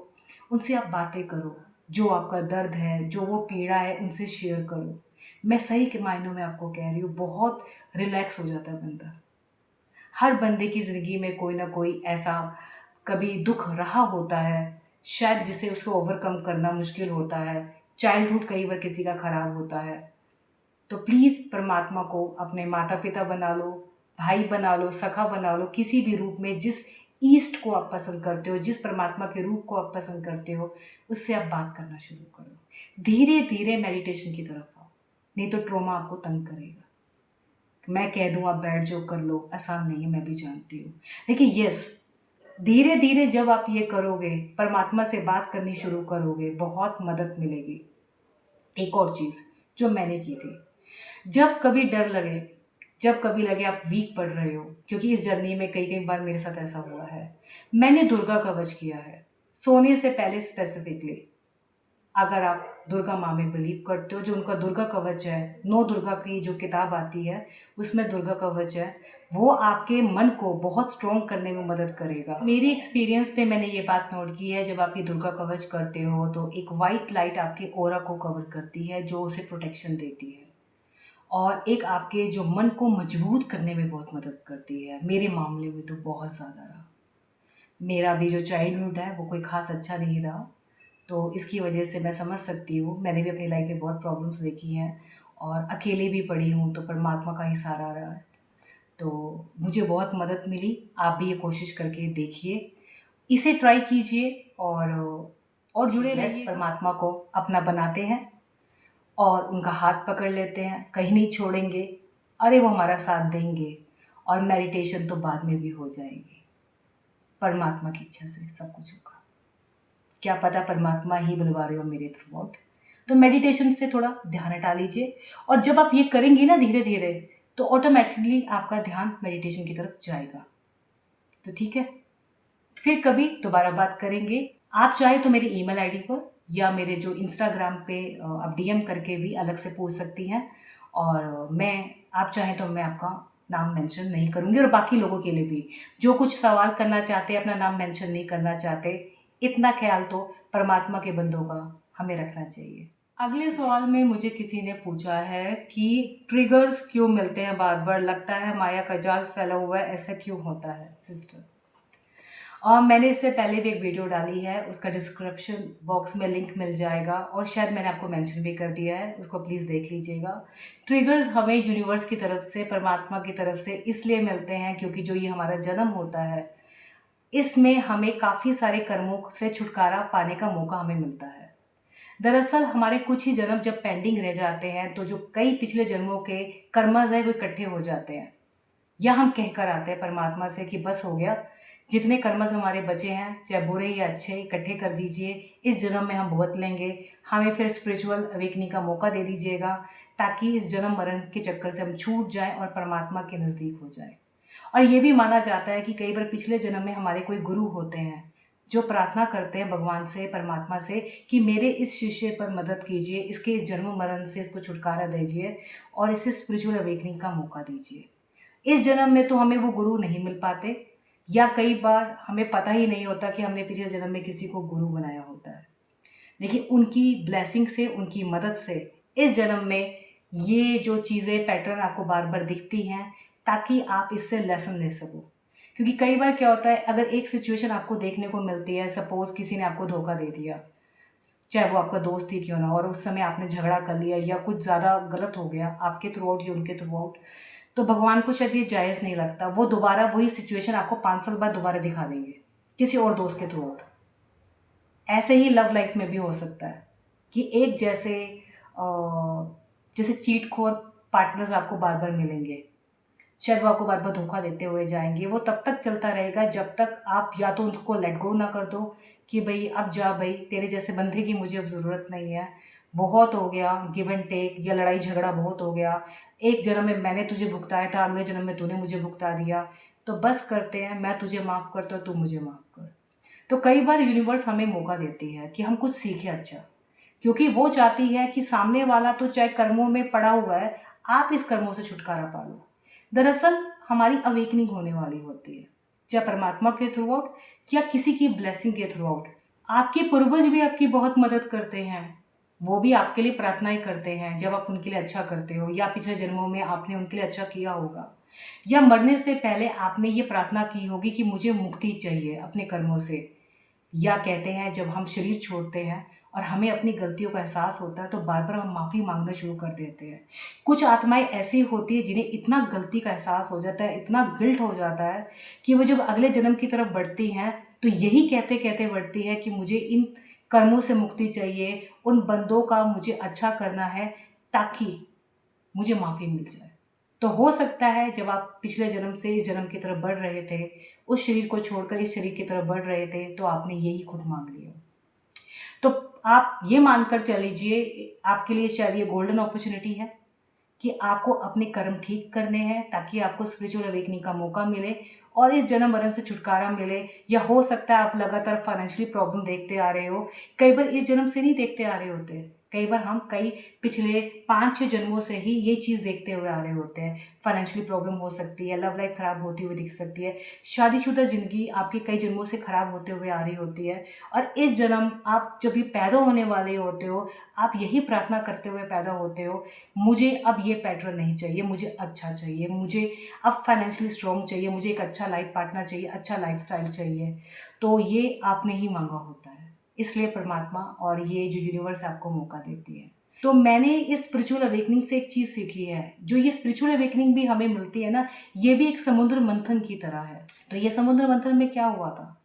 उनसे आप बातें करो। जो आपका दर्द है, जो वो पीड़ा है, उनसे शेयर करो। मैं सही के मायनों में आपको कह रही हूँ, बहुत रिलैक्स हो जाता है बंदा। हर बंदे की ज़िंदगी में कोई ना कोई ऐसा कभी दुख रहा होता है, शायद जिसे उसको ओवरकम करना मुश्किल होता है। चाइल्डहुड कई बार किसी का ख़राब होता है। तो प्लीज़ परमात्मा को अपने माता पिता बना लो, भाई बना लो, सखा बना लो, किसी भी रूप में। जिस ईस्ट को आप पसंद करते हो, जिस परमात्मा के रूप को आप पसंद करते हो, उससे आप बात करना शुरू करो। धीरे धीरे मेडिटेशन की तरफ आओ, नहीं तो ट्रॉमा आपको तंग करेगा। मैं कह दूँ आप बैठ जाओ कर लो, आसान नहीं है, मैं भी जानती हूँ। लेकिन यस, धीरे धीरे जब आप ये करोगे, परमात्मा से बात करनी शुरू करोगे, बहुत मदद मिलेगी। एक और चीज़ जो मैंने की थी, जब कभी डर लगे, जब कभी लगे आप वीक पड़ रहे हो, क्योंकि इस जर्नी में कई कई बार मेरे साथ ऐसा हुआ है, मैंने दुर्गा कवच किया है सोने से पहले स्पेसिफिकली। अगर आप दुर्गा माँ में बिलीव करते हो, जो उनका दुर्गा कवच है, नौ दुर्गा की जो किताब आती है उसमें दुर्गा कवच है, वो आपके मन को बहुत स्ट्रॉन्ग करने में मदद करेगा। मेरी एक्सपीरियंस पे मैंने ये बात नोट की है, जब आप ये दुर्गा कवच करते हो तो एक वाइट लाइट आपके ऑरा को कवर करती है, जो उसे प्रोटेक्शन देती है। और एक आपके जो मन को मजबूत करने में बहुत मदद करती है। मेरे मामले में तो बहुत ज़्यादा रहा। मेरा भी जो चाइल्डहुड है वो कोई ख़ास अच्छा नहीं रहा। तो इसकी वजह से मैं समझ सकती हूँ, मैंने भी अपनी लाइफ में बहुत प्रॉब्लम्स देखी हैं और अकेले भी पड़ी हूँ, तो परमात्मा का ही सहारा रहा है। तो मुझे बहुत मदद मिली। आप भी ये कोशिश करके देखिए, इसे ट्राई कीजिए और जुड़े रहिए। परमात्मा को अपना बनाते हैं और उनका हाथ पकड़ लेते हैं, कहीं नहीं छोड़ेंगे। अरे वो हमारा साथ देंगे और मेडिटेशन तो बाद में भी हो जाएगी। परमात्मा की इच्छा से सब कुछ होगा। क्या पता परमात्मा ही बुलवा रहे हो मेरे थ्रू आउट। तो मेडिटेशन से थोड़ा ध्यान हटा लीजिए, और जब आप ये करेंगे ना धीरे धीरे, तो ऑटोमेटिकली आपका ध्यान मेडिटेशन की तरफ जाएगा। तो ठीक है, फिर कभी दोबारा बात करेंगे। आप चाहे तो मेरी ईमेल आईडी पर या मेरे जो इंस्टाग्राम पे आप डीएम करके भी अलग से पूछ सकती हैं। और मैं, आप चाहें तो मैं आपका नाम मेंशन नहीं करूँगी, और बाकी लोगों के लिए भी जो कुछ सवाल करना चाहते हैं, अपना नाम मेंशन नहीं करना चाहते, इतना ख्याल तो परमात्मा के बंदों का हमें रखना चाहिए। अगले सवाल में मुझे किसी ने पूछा है कि ट्रिगर्स क्यों मिलते हैं बार बार, लगता है माया का जाल फैला हुआ है, ऐसा क्यों होता है सिस्टर। और मैंने इससे पहले भी एक वीडियो डाली है, उसका डिस्क्रिप्शन बॉक्स में लिंक मिल जाएगा और शायद मैंने आपको मेंशन भी कर दिया है, उसको प्लीज़ देख लीजिएगा। ट्रिगर्स हमें यूनिवर्स की तरफ से, परमात्मा की तरफ से इसलिए मिलते हैं क्योंकि जो ये हमारा जन्म होता है इसमें हमें काफ़ी सारे कर्मों से छुटकारा पाने का मौका हमें मिलता है। दरअसल हमारे कुछ ही जन्म जब पेंडिंग रह जाते हैं तो जो कई पिछले जन्मों के कर्मज है वो इकट्ठे हो जाते हैं, या हम कहकर आते हैं परमात्मा से कि बस हो गया, जितने कर्मज हमारे बचे हैं चाहे बुरे या अच्छे इकट्ठे कर दीजिए, इस जन्म में हम भुगत लेंगे, हमें फिर स्पिरिचुअल अवेकनिंग का मौका दे दीजिएगा ताकि इस जन्म मरण के चक्कर से हम छूट जाएं और परमात्मा के नज़दीक हो जाएं। और ये भी माना जाता है कि कई बार पिछले जन्म में हमारे कोई गुरु होते हैं जो प्रार्थना करते हैं भगवान से, परमात्मा से कि मेरे इस शिष्य पर मदद कीजिए, इसके इस जन्म मरण से इसको छुटकारा दीजिए और इसे स्पिरिचुअल अवेकनिंग का मौका दीजिए। इस जन्म में तो हमें वो गुरु नहीं मिल पाते, या कई बार हमें पता ही नहीं होता कि हमने पिछले जन्म में किसी को गुरु बनाया होता है, लेकिन उनकी ब्लेसिंग से, उनकी मदद से इस जन्म में ये जो चीज़ें पैटर्न आपको बार बार दिखती हैं ताकि आप इससे लेसन ले सको। क्योंकि कई बार क्या होता है, अगर एक सिचुएशन आपको देखने को मिलती है, सपोज़ किसी ने आपको धोखा दे दिया, चाहे वो आपका दोस्त ही क्यों ना, और उस समय आपने झगड़ा कर लिया या कुछ ज़्यादा गलत हो गया आपके थ्रू आउट या उनके थ्रू आउट, तो भगवान को शायद ये जायज़ नहीं लगता, वो दोबारा वही सिचुएशन आपको 5 साल बाद दोबारा दिखा देंगे किसी और दोस्त के थ्रू आउट। ऐसे ही लव लाइफ में भी हो सकता है कि एक जैसे चीटखोर पार्टनर्स आपको बार बार मिलेंगे, शायद वो आपको बार बार धोखा देते हुए जाएंगे। वो तब तक चलता रहेगा जब तक आप या तो उसको लेट गो ना कर दो कि भाई अब जा भाई, तेरे जैसे बंदे की मुझे अब ज़रूरत नहीं है, बहुत हो गया गिव एंड टेक, या लड़ाई झगड़ा बहुत हो गया, एक जन्म में मैंने तुझे भुगताया था, अगले जन्म में तूने मुझे भुगता दिया, तो बस करते हैं, मैं तुझे माफ़ करता हूँ, तू मुझे माफ़ कर। तो कई बार यूनिवर्स हमें मौका देती है कि हम कुछ सीखें अच्छा, क्योंकि वो चाहती है कि सामने वाला तो चाहे कर्मों में पड़ा हुआ है, आप इस कर्मों से छुटकारा पा लो। दरअसल हमारी अवेकनिंग होने वाली होती है, चाहे परमात्मा के थ्रू आउट या किसी की ब्लेसिंग के थ्रू आउट। आपके पूर्वज भी आपकी बहुत मदद करते हैं, वो भी आपके लिए प्रार्थनाएं करते हैं जब आप उनके लिए अच्छा करते हो, या पिछले जन्मों में आपने उनके लिए अच्छा किया होगा, या मरने से पहले आपने ये प्रार्थना की होगी कि मुझे मुक्ति चाहिए अपने कर्मों से। या कहते हैं जब हम शरीर छोड़ते हैं और हमें अपनी गलतियों का एहसास होता है तो बार बार हम माफ़ी मांगना शुरू कर देते हैं। कुछ आत्माएं ऐसी होती है जिन्हें इतना गलती का एहसास हो जाता है, इतना गिल्ट हो जाता है कि वो जब अगले जन्म की तरफ बढ़ती हैं तो यही कहते कहते बढ़ती है कि मुझे इन कर्मों से मुक्ति चाहिए, उन बंदों का मुझे अच्छा करना है ताकि मुझे माफ़ी मिल जाए। तो हो सकता है जब आप पिछले जन्म से इस जन्म की तरफ बढ़ रहे थे, उस शरीर को छोड़कर इस शरीर की तरफ बढ़ रहे थे, तो आपने यही खुद मांग लिया। तो आप ये मानकर चल लीजिए, आपके लिए शायद ये गोल्डन अपॉर्चुनिटी है कि आपको अपने कर्म ठीक करने हैं ताकि आपको स्पिरिचुअल अवेकनिंग का मौका मिले और इस जन्म मरण से छुटकारा मिले। या हो सकता है आप लगातार फाइनेंशियली प्रॉब्लम देखते आ रहे हो, कई बार इस जन्म से नहीं देखते आ रहे होते, कई बार हम पिछले 5-6 जन्मों से ही ये चीज़ देखते हुए आ रहे होते हैं। फाइनेंशियली प्रॉब्लम हो सकती है, लव लाइफ ख़राब होती हुई दिख सकती है, शादीशुदा ज़िंदगी आपके कई जन्मों से ख़राब होते हुए आ रही होती है, और इस जन्म आप जब भी पैदा होने वाले होते हो आप यही प्रार्थना करते हुए पैदा होते हो, मुझे अब ये पैटर्न नहीं चाहिए, मुझे अच्छा चाहिए, मुझे अब फाइनेंशियली स्ट्रॉन्ग चाहिए, मुझे एक अच्छा लाइफ पार्टनर चाहिए, अच्छा लाइफस्टाइल चाहिए। तो ये आपने ही मांगा होता है, इसलिए परमात्मा और ये जो यूनिवर्स आपको मौका देती है। तो मैंने इस स्पिरिचुअल अवेकनिंग से एक चीज़ सीखी है, जो ये स्पिरिचुअल अवेकनिंग भी हमें मिलती है ना, ये भी एक समुद्र मंथन की तरह है। तो ये समुद्र मंथन में क्या हुआ था,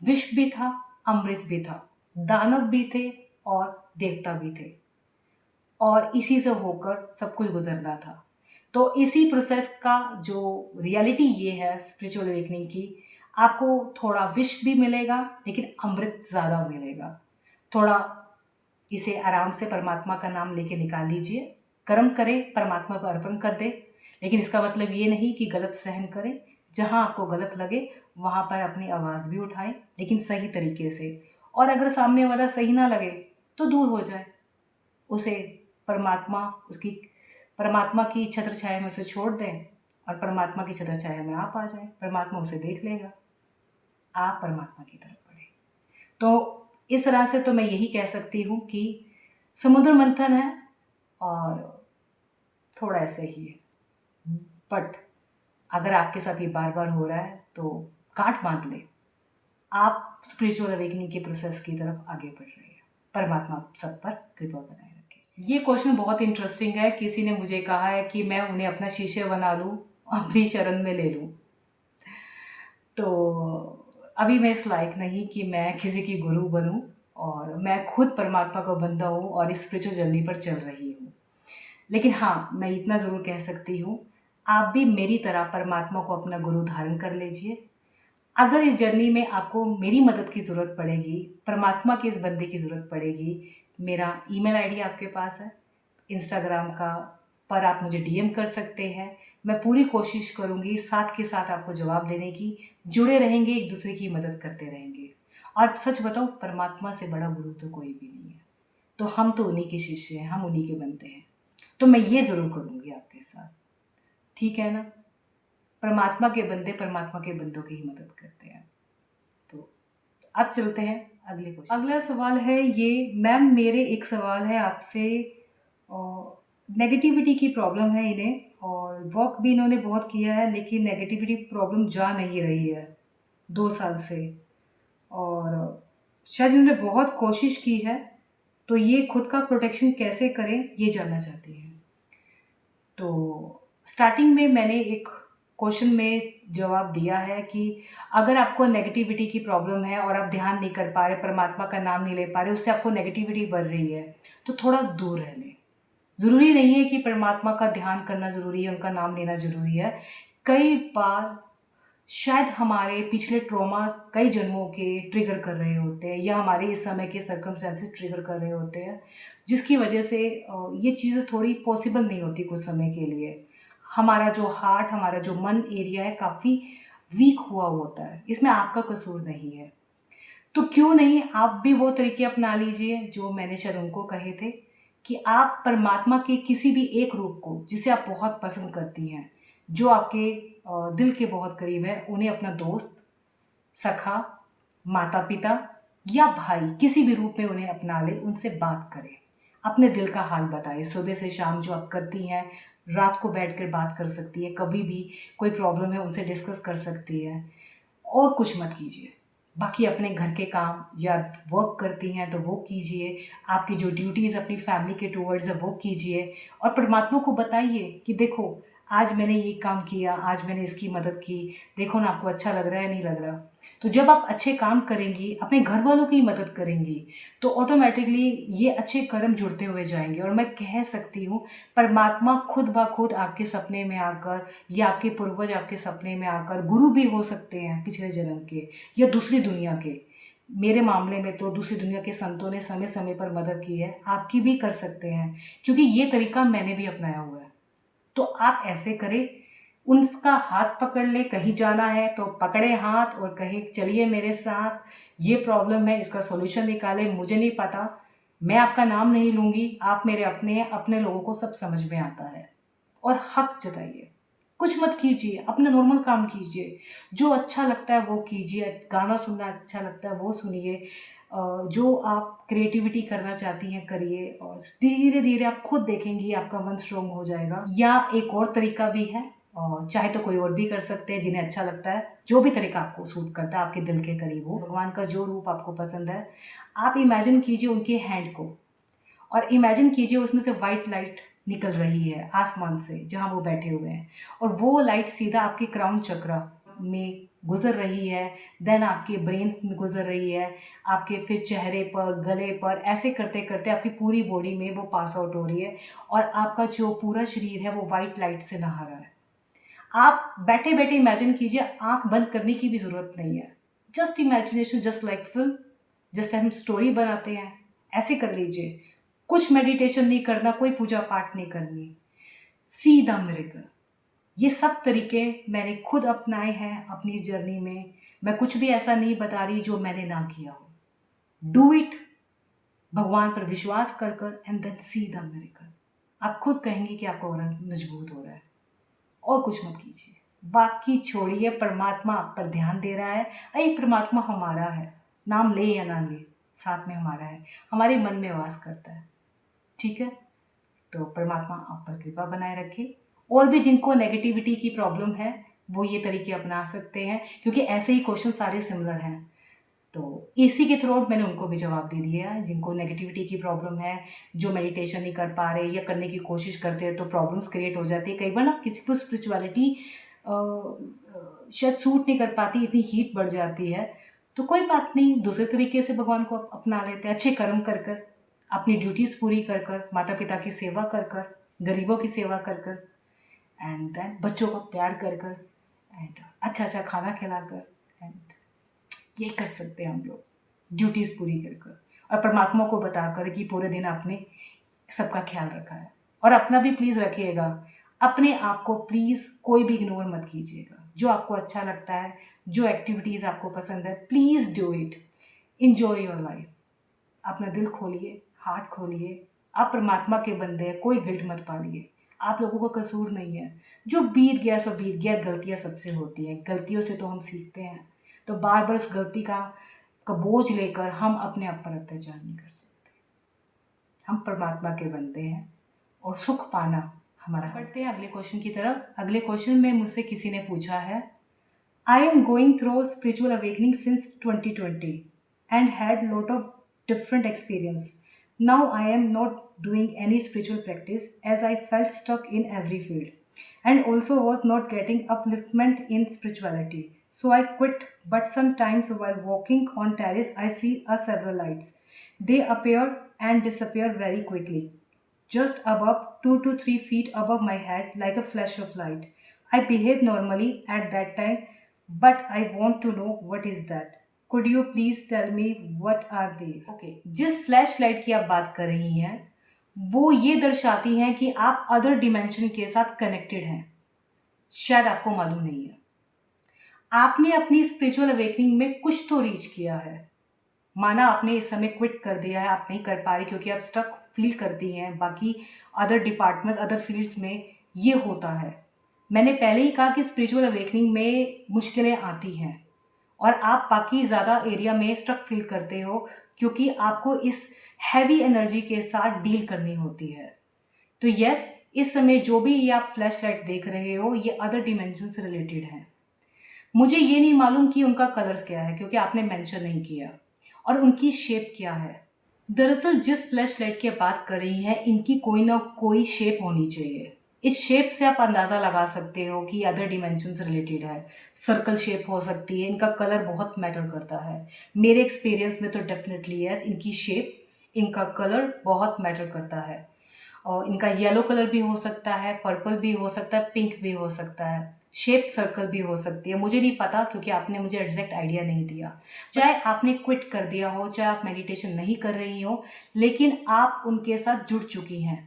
विष भी था, अमृत भी था, दानव भी थे और देवता भी थे, और इसी से होकर सब कुछ गुजरना था। तो इसी प्रोसेस का जो रियलिटी ये है स्पिरिचुअल अवेकनिंग की, आपको थोड़ा विष भी मिलेगा लेकिन अमृत ज़्यादा मिलेगा। थोड़ा इसे आराम से परमात्मा का नाम लेके निकाल लीजिए, कर्म करें, परमात्मा को अर्पण कर दें, लेकिन इसका मतलब ये नहीं कि गलत सहन करें। जहाँ आपको गलत लगे वहाँ पर अपनी आवाज़ भी उठाएं, लेकिन सही तरीके से, और अगर सामने वाला सही ना लगे तो दूर हो जाए, उसे परमात्मा की छत्र छाया में उसे छोड़ दें और परमात्मा की छत्र छाया में आप आ जाएं। परमात्मा उसे देख लेगा, आप परमात्मा की तरफ बढ़े। तो इस तरह से तो मैं यही कह सकती हूँ कि समुद्र मंथन है और थोड़ा ऐसे ही है, बट अगर आपके साथ ये बार बार हो रहा है तो गांठ बांध ले, आप स्पिरिचुअल अवेकनिंग के प्रोसेस की तरफ आगे बढ़ रहे हैं। परमात्मा आप सब पर कृपा बनाए रखे। ये क्वेश्चन बहुत इंटरेस्टिंग है। किसी ने मुझे कहा है कि मैं उन्हें अपना शिष्य बना लूँ, अपनी शरण में ले लूँ। तो अभी मैं इस लायक नहीं कि मैं किसी की गुरु बनूं, और मैं खुद परमात्मा का बंदा हूँ और इस स्पिरिचुअल जर्नी पर चल रही हूँ। लेकिन हाँ, मैं इतना ज़रूर कह सकती हूँ, आप भी मेरी तरह परमात्मा को अपना गुरु धारण कर लीजिए। अगर इस जर्नी में आपको मेरी मदद की ज़रूरत पड़ेगी, परमात्मा के इस बंदे की ज़रूरत पड़ेगी, मेरा ईमेल आईडी आपके पास है, इंस्टाग्राम का पर आप मुझे डीएम कर सकते हैं। मैं पूरी कोशिश करूँगी साथ के साथ आपको जवाब देने की। जुड़े रहेंगे, एक दूसरे की मदद करते रहेंगे। और सच बताऊँ, परमात्मा से बड़ा गुरु तो कोई भी नहीं है। तो हम तो उन्हीं के शिष्य हैं, हम उन्हीं के बनते हैं। तो मैं ये ज़रूर करूँगी आपके साथ, ठीक है ना? परमात्मा के बंदे परमात्मा के बंदों की ही मदद करते हैं। तो अब चलते हैं अगले क्वेश्चन। अगला सवाल है ये, मैम मेरे एक सवाल है आपसे। नेगेटिविटी की प्रॉब्लम है इन्हें और वर्क भी इन्होंने बहुत किया है, लेकिन नेगेटिविटी प्रॉब्लम जा नहीं रही है 2 साल से। और शायद इन्होंने बहुत कोशिश की है, तो ये खुद का प्रोटेक्शन कैसे करें ये जानना चाहती हैं। तो स्टार्टिंग में मैंने एक क्वेश्चन में जवाब दिया है कि अगर आपको नेगेटिविटी की प्रॉब्लम है और आप ध्यान नहीं कर पा रहे, परमात्मा का नाम नहीं ले पा रहे, उससे आपको नेगेटिविटी बढ़ रही है, तो थोड़ा दूर रह लें। ज़रूरी नहीं है कि परमात्मा का ध्यान करना ज़रूरी है, उनका नाम लेना ज़रूरी है। कई बार शायद हमारे पिछले ट्रॉमास कई जन्मों के ट्रिगर कर रहे होते हैं, या हमारे इस समय के सर्कमस्टेंसेस ट्रिगर कर रहे होते हैं, जिसकी वजह से ये चीज़ें थोड़ी पॉसिबल नहीं होती कुछ समय के लिए। हमारा जो हार्ट, हमारा जो मन एरिया है, काफ़ी वीक हुआ होता है। इसमें आपका कसूर नहीं है। तो क्यों नहीं आप भी वो तरीके अपना लीजिए जो मैंने शायद उनको कहे थे, कि आप परमात्मा के किसी भी एक रूप को, जिसे आप बहुत पसंद करती हैं, जो आपके दिल के बहुत करीब है, उन्हें अपना दोस्त, सखा, माता पिता या भाई, किसी भी रूप में उन्हें अपना ले, उनसे बात करें, अपने दिल का हाल बताएं। सुबह से शाम जो आप करती हैं, रात को बैठकर बात कर सकती है, कभी भी कोई प्रॉब्लम है उनसे डिस्कस कर सकती है। और कुछ मत कीजिए। बाकी अपने घर के काम या वर्क करती हैं तो वो कीजिए, आपकी जो ड्यूटीज़ अपनी फैमिली के टूवर्ड्स है वो कीजिए, और परमात्मा को बताइए कि देखो आज मैंने ये काम किया, आज मैंने इसकी मदद की, देखो ना आपको अच्छा लग रहा है नहीं लग रहा। तो जब आप अच्छे काम करेंगी, अपने घर वालों की मदद करेंगी, तो ऑटोमेटिकली ये अच्छे कर्म जुड़ते हुए जाएंगे। और मैं कह सकती हूँ, परमात्मा खुद ब खुद आपके सपने में आकर, या आपके पूर्वज आपके सपने में आकर, गुरु भी हो सकते हैं पिछले जन्म के या दूसरी दुनिया के। मेरे मामले में तो दूसरी दुनिया के संतों ने समय समय पर मदद की है, आपकी भी कर सकते हैं, क्योंकि ये तरीका मैंने भी अपनाया हुआ है। तो आप ऐसे करें, उनका हाथ पकड़ ले, कहीं जाना है तो पकड़े हाथ और कहे चलिए मेरे साथ, ये प्रॉब्लम है, इसका सॉल्यूशन निकालें। मुझे नहीं पता, मैं आपका नाम नहीं लूँगी, आप मेरे अपने हैं, अपने लोगों को सब समझ में आता है। और हक जताइए, कुछ मत कीजिए, अपना नॉर्मल काम कीजिए, जो अच्छा लगता है वो कीजिए। गाना सुनना अच्छा लगता है वो सुनिए, जो आप क्रिएटिविटी करना चाहती हैं करिए, और धीरे धीरे आप खुद देखेंगी आपका मन स्ट्रोंग हो जाएगा। या एक और तरीका भी है, और चाहे तो कोई और भी कर सकते हैं जिन्हें अच्छा लगता है, जो भी तरीका आपको सूट करता है, आपके दिल के करीब हो, भगवान का जो रूप आपको पसंद है, आप इमेजिन कीजिए उनके हैंड को, और इमेजिन कीजिए उसमें से वाइट लाइट निकल रही है आसमान से जहाँ वो बैठे हुए हैं, और वो लाइट सीधा आपके क्राउन चक्र में गुजर रही है, देन आपके ब्रेन में गुजर रही है, आपके फिर चेहरे पर, गले पर, ऐसे करते करते आपकी पूरी बॉडी में वो पास आउट हो रही है, और आपका जो पूरा शरीर है वो वाइट लाइट से नहा रहा है। आप बैठे बैठे इमेजिन कीजिए, आंख बंद करने की भी ज़रूरत नहीं है, just imagination, just like film, just हम स्टोरी बनाते हैं, ऐसे कर लीजिए। कुछ मेडिटेशन नहीं करना, कोई पूजा पाठ नहीं करनी, सीधा मिरेकल। ये सब तरीके मैंने खुद अपनाए हैं अपनी इस जर्नी में। मैं कुछ भी ऐसा नहीं बता रही जो मैंने ना किया हो। डू इट, भगवान पर विश्वास कर कर, and then see the miracle. आप खुद कहेंगे कि आपका और मजबूत हो रहा है। और कुछ मत कीजिए, बाकी छोड़िए, परमात्मा आप पर ध्यान दे रहा है। अरे परमात्मा हमारा है, नाम ले या ना ले, साथ में हमारा है, हमारे मन में वास करता है। ठीक है, तो परमात्मा आप पर कृपा बनाए रखे। और भी जिनको नेगेटिविटी की प्रॉब्लम है वो ये तरीके अपना सकते हैं, क्योंकि ऐसे ही क्वेश्चन सारे सिमिलर हैं। तो इसी के थ्रू आउट मैंने उनको भी जवाब दे दिया है, जिनको नेगेटिविटी की प्रॉब्लम है, जो मेडिटेशन नहीं कर पा रहे या करने की कोशिश करते हैं तो प्रॉब्लम्स क्रिएट हो जाती है। कई बार ना किसी को स्पिरिचुअलिटी शायद सूट नहीं कर पाती, इतनी हीट बढ़ जाती है, तो कोई बात नहीं, दूसरे तरीके से भगवान को अपना लेते हैं। अच्छे कर्म कर कर, अपनी ड्यूटीज़ पूरी कर कर, माता पिता की सेवा कर कर, गरीबों की सेवा कर कर, एंड देन बच्चों को प्यार कर कर, एंड अच्छा अच्छा खाना खिला कर, एंड ये कर सकते हैं हम लोग, ड्यूटीज़ पूरी कर कर और परमात्मा को बता कर कि पूरे दिन आपने सबका ख्याल रखा है। और अपना भी प्लीज़ रखिएगा, अपने आप को प्लीज़ कोई भी इग्नोर मत कीजिएगा। जो आपको अच्छा लगता है, जो एक्टिविटीज़ आपको पसंद है, please do it, enjoy your life. अपना दिल खोलिए, हार्ट खोलिए, आप परमात्मा के बंदे हैं, कोई गिल्ट मत पालिए, आप लोगों का कसूर नहीं है। जो बीत गया सो बीत गया, गलतियाँ सबसे होती हैं, गलतियों से तो हम सीखते हैं। तो बार बार उस गलती का बोझ लेकर हम अपने आप पर अत्याचार नहीं कर सकते। हम परमात्मा के बंदे हैं और सुख पाना हमारा। बढ़ते हैं अगले क्वेश्चन की तरफ। अगले क्वेश्चन में मुझसे किसी ने पूछा है, I am going through spiritual awakening since 2020 and had lot of different experience. Now I am not doing any spiritual practice as I felt stuck in every field and also was not getting upliftment in spirituality. So I quit, but sometimes while walking on terrace I see several lights. They appear and disappear very quickly, just above 2 to 3 feet above my head like a flash of light. I behaved normally at that time, but I want to know what is that. Could you please tell me what are these? Okay, जिस flash light की आप बात कर रही हैं वो ये दर्शाती हैं कि आप अदर डिमेंशन के साथ कनेक्टेड हैं। शायद आपको मालूम नहीं है, आपने अपनी स्पिरिचुअल अवेकनिंग में कुछ तो रीच किया है। माना आपने इस समय क्विट कर दिया है, आप नहीं कर पा रही क्योंकि आप स्टक फील करती हैं, बाकी अदर डिपार्टमेंट्स, अदर फील्ड्स में ये होता है। मैंने पहले ही कहा कि स्पिरिचुअल अवेकनिंग में मुश्किलें आती हैं और आप बाकी ज़्यादा एरिया में स्टक फील करते हो क्योंकि आपको इस हैवी एनर्जी के साथ डील करनी होती है। तो यस, इस समय जो भी ये आप फ्लैश लाइट देख रहे हो ये अदर डिमेंशन से रिलेटेड है। मुझे ये नहीं मालूम कि उनका कलर्स क्या है क्योंकि आपने मेंशन नहीं किया, और उनकी शेप क्या है। दरअसल जिस फ्लैश लाइट की बात कर रही हैं इनकी कोई ना कोई शेप होनी चाहिए। इस शेप से आप अंदाज़ा लगा सकते हो कि अदर डिमेंशन से रिलेटेड है। सर्कल शेप हो सकती है, इनका कलर बहुत मैटर करता है। मेरे एक्सपीरियंस में तो डेफिनेटली यस, इनकी शेप, इनका कलर बहुत मैटर करता है। और इनका येलो कलर भी हो सकता है, पर्पल भी हो सकता है, पिंक भी हो सकता है, शेप सर्कल भी हो सकती है। मुझे नहीं पता क्योंकि आपने मुझे एग्जैक्ट आइडिया नहीं दिया। चाहे आपने क्विट कर दिया हो, चाहे आप मेडिटेशन नहीं कर रही हो, लेकिन आप उनके साथ जुड़ चुकी हैं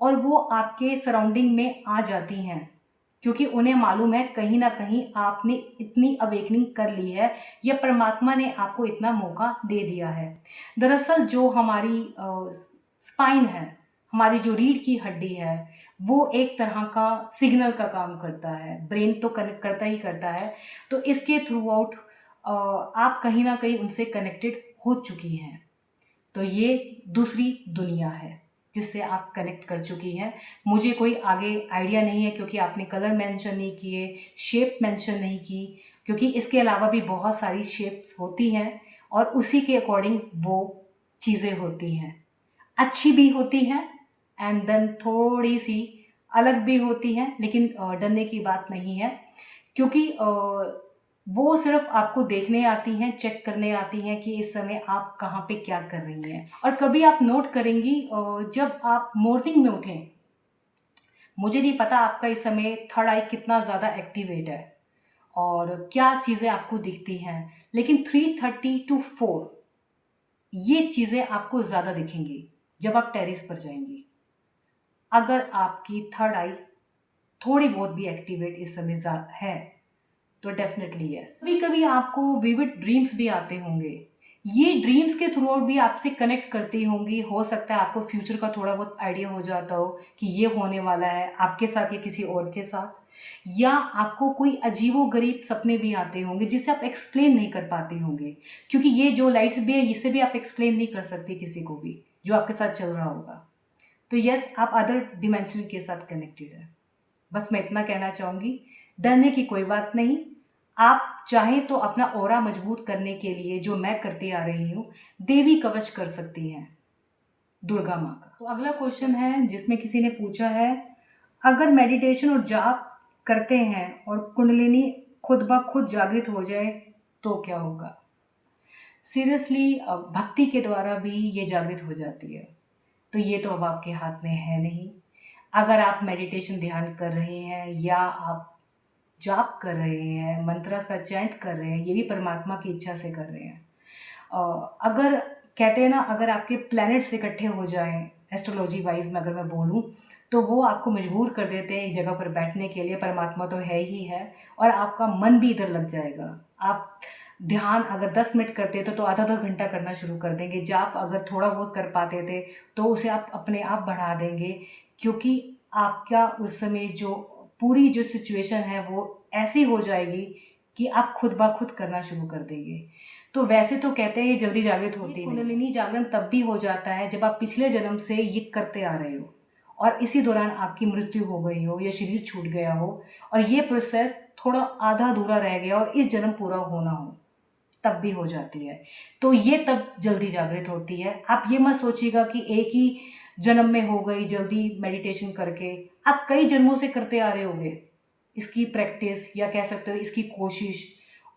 और वो आपके सराउंडिंग में आ जाती हैं क्योंकि उन्हें मालूम है कहीं ना कहीं आपने इतनी अवेकनिंग कर ली है या परमात्मा ने आपको इतना मौका दे दिया है। दरअसल जो हमारी स्पाइन है, हमारी जो रीढ़ की हड्डी है, वो एक तरह का सिग्नल का काम करता है। ब्रेन तो कनेक्ट करता ही करता है, तो इसके थ्रू आउट आप कहीं ना कहीं उनसे कनेक्टेड हो चुकी हैं। तो ये दूसरी दुनिया है जिससे आप कनेक्ट कर चुकी हैं। मुझे कोई आगे आइडिया नहीं है क्योंकि आपने कलर मेंशन नहीं किए, शेप मेंशन नहीं की, क्योंकि इसके अलावा भी बहुत सारी शेप्स होती हैं और उसी के अकॉर्डिंग वो चीज़ें होती हैं। अच्छी भी होती हैं एंड देन थोड़ी सी अलग भी होती हैं, लेकिन डरने की बात नहीं है क्योंकि वो सिर्फ आपको देखने आती हैं, चेक करने आती हैं कि इस समय आप कहाँ पे क्या कर रही हैं। और कभी आप नोट करेंगी जब आप मॉर्निंग में उठें, मुझे नहीं पता आपका इस समय थर्ड आई कितना ज़्यादा एक्टिवेट है और क्या चीज़ें आपको दिखती हैं, लेकिन 3:30 to 4 ये चीज़ें आपको ज़्यादा दिखेंगी जब आप टेरेस पर जाएंगी। अगर आपकी थर्ड आई थोड़ी बहुत भी एक्टिवेट इस समय है तो डेफिनेटली यस। कभी कभी आपको विविड ड्रीम्स भी आते होंगे, ये ड्रीम्स के थ्रू आउट भी आपसे कनेक्ट करती होंगी। हो सकता है आपको फ्यूचर का थोड़ा बहुत आइडिया हो जाता हो कि ये होने वाला है आपके साथ या किसी और के साथ, या आपको कोई अजीबोगरीब सपने भी आते होंगे जिसे आप एक्सप्लेन नहीं कर पाते होंगे, क्योंकि ये जो लाइट्स भी है इसे भी आप एक्सप्लेन नहीं कर सकते किसी को भी जो आपके साथ चल रहा होगा। तो यस, आप अदर डिमेंशन के साथ कनेक्टेड है। बस मैं इतना कहना चाहूँगी, डरने की कोई बात नहीं। आप चाहें तो अपना ऑरा मजबूत करने के लिए जो मैं करती आ रही हूँ, देवी कवच कर सकती हैं दुर्गा माँ का। तो अगला क्वेश्चन है जिसमें किसी ने पूछा है, अगर मेडिटेशन और जाप करते हैं और कुंडलिनी खुद ब खुद जागृत हो जाए तो क्या होगा? सीरियसली, भक्ति के द्वारा भी ये जागृत हो जाती है, तो ये तो अब आपके हाथ में है नहीं। अगर आप मेडिटेशन ध्यान कर रहे हैं या आप जाप कर रहे हैं, मंत्रा का चैंट कर रहे हैं, ये भी परमात्मा की इच्छा से कर रहे हैं। अगर कहते हैं ना, अगर आपके प्लैनेट्स इकट्ठे हो जाएं, एस्ट्रोलॉजी वाइज में अगर मैं बोलूँ, तो वो आपको मजबूर कर देते हैं एक जगह पर बैठने के लिए। परमात्मा तो है ही है, और आपका मन भी इधर लग जाएगा। आप ध्यान अगर 10 मिनट करते थे तो आधा आधा घंटा करना शुरू कर देंगे। जाप अगर थोड़ा बहुत कर पाते थे तो उसे आप अपने आप बढ़ा देंगे, क्योंकि आपका उस समय जो पूरी जो सिचुएशन है वो ऐसी हो जाएगी कि आप खुद ब खुद करना शुरू कर देंगे। तो वैसे तो कहते हैं ये जल्दी जागृत होती है। कुंडलिनी जागरण तब भी हो जाता है जब आप पिछले जन्म से ये करते आ रहे हो और इसी दौरान आपकी मृत्यु हो गई हो या शरीर छूट गया हो और ये प्रोसेस थोड़ा आधा अधूरा रह गया और इस जन्म पूरा होना हो, तब भी हो जाती है। तो ये तब जल्दी जागृत होती है। आप ये मत सोचिएगा कि एक ही जन्म में हो गई जल्दी मेडिटेशन करके, आप कई जन्मों से करते आ रहे होंगे इसकी प्रैक्टिस, या कह सकते हो इसकी कोशिश,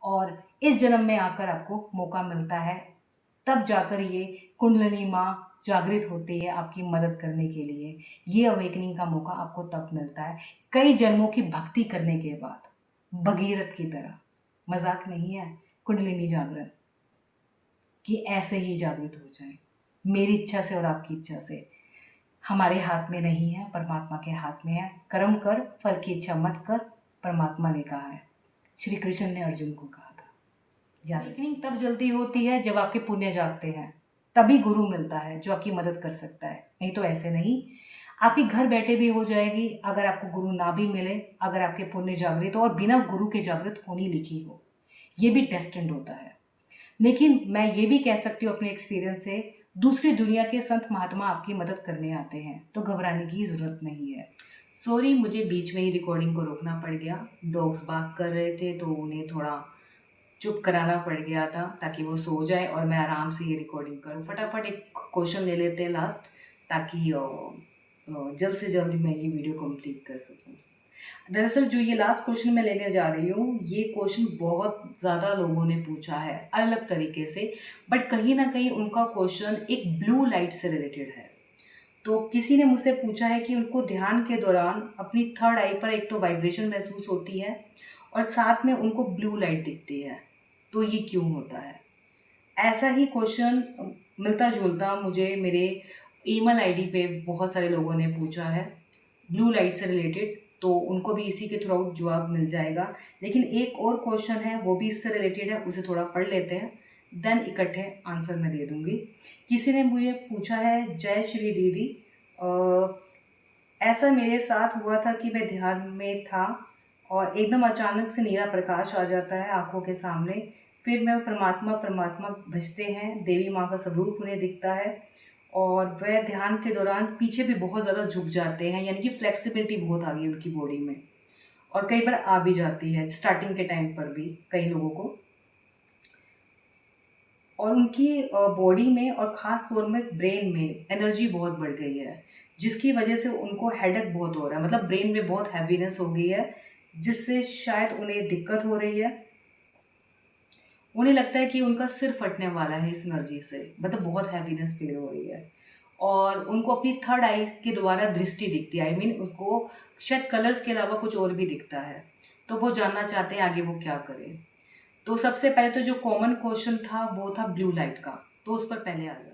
और इस जन्म में आकर आपको मौका मिलता है, तब जाकर ये कुंडलिनी माँ जागृत होती है आपकी मदद करने के लिए। ये अवेकनिंग का मौका आपको तब मिलता है कई जन्मों की भक्ति करने के बाद, भगीरथ की तरह। मजाक नहीं है कुंडलिनी जागरण कि ऐसे ही जागृत हो जाए मेरी इच्छा से और आपकी इच्छा से। हमारे हाथ में नहीं है, परमात्मा के हाथ में है। कर्म कर, फल की इच्छा मत कर, परमात्मा ने कहा है। श्री कृष्ण ने अर्जुन को कहा था। अवेकनिंग तब जल्दी होती है जब आपके पुण्य जागते हैं, तभी गुरु मिलता है जो आपकी मदद कर सकता है, नहीं तो ऐसे नहीं। आपकी घर बैठे भी हो जाएगी अगर आपको गुरु ना भी मिले, अगर आपके पुण्य जागृत हो और बिना गुरु के जागृत होनी लिखी हो, ये भी डेस्टिन्ड होता है। लेकिन मैं ये भी कह सकती हूँ अपने एक्सपीरियंस से, दूसरी दुनिया के संत महात्मा आपकी मदद करने आते हैं, तो घबराने की ज़रूरत नहीं है। सॉरी, मुझे बीच में ही रिकॉर्डिंग को रोकना पड़ गया। डॉग्स बात कर रहे थे तो उन्हें थोड़ा चुप कराना पड़ गया था ताकि वो सो जाए और मैं आराम से ये रिकॉर्डिंग करूँ। फटाफट एक क्वेश्चन ले लेते हैं लास्ट, ताकि जल्द से जल्द मैं ये वीडियो कंप्लीट कर सकूँ। दरअसल जो ये लास्ट क्वेश्चन मैं लेने जा रही हूँ, ये क्वेश्चन बहुत ज़्यादा लोगों ने पूछा है अलग तरीके से, बट कहीं ना कहीं उनका क्वेश्चन एक ब्लू लाइट से रिलेटेड है। तो किसी ने मुझसे पूछा है कि उनको ध्यान के दौरान अपनी थर्ड आई पर एक तो वाइब्रेशन महसूस होती है और साथ में उनको ब्लू लाइट दिखती है, तो ये क्यों होता है? ऐसा ही क्वेश्चन मिलता जुलता मुझे मेरे ईमेल आईडी पे बहुत सारे लोगों ने पूछा है ब्लू लाइट से रिलेटेड, तो उनको भी इसी के थ्रू जवाब मिल जाएगा। लेकिन एक और क्वेश्चन है वो भी इससे रिलेटेड है, उसे थोड़ा पढ़ लेते हैं, देन इकट्ठे आंसर मैं दे दूँगी। किसी ने मुझे पूछा है, जय श्री दीदी, ऐसा मेरे साथ हुआ था कि मैं ध्यान में था और एकदम अचानक से नीला प्रकाश आ जाता है आंखों के सामने, फिर मैं परमात्मा परमात्मा भजते हैं, देवी माँ का स्वरूप उन्हें दिखता है और वह ध्यान के दौरान पीछे भी बहुत ज़्यादा झुक जाते हैं, यानी कि फ्लेक्सिबिलिटी बहुत आ गई उनकी बॉडी में, और कई बार आ भी जाती है स्टार्टिंग के टाइम पर भी कई लोगों को, और उनकी बॉडी में और ख़ास तौर में ब्रेन में एनर्जी बहुत बढ़ गई है, जिसकी वजह से उनको हेडेक बहुत हो रहा है, मतलब ब्रेन में बहुत हैवीनेस हो गई है, जिससे शायद उन्हें दिक्कत हो रही है। उन्हें लगता है कि उनका सिर फटने वाला है इस एनर्जी से, मतलब बहुत हैवीनेस फील हो रही है, और उनको अपनी थर्ड आई के द्वारा दृष्टि दिखती है। आई मीन उनको शायद कलर्स के अलावा कुछ और भी दिखता है, तो वो जानना चाहते हैं आगे वो क्या करें। तो सबसे पहले तो जो कॉमन क्वेश्चन था वो था ब्लू लाइट का, तो उस पर पहले आ जाते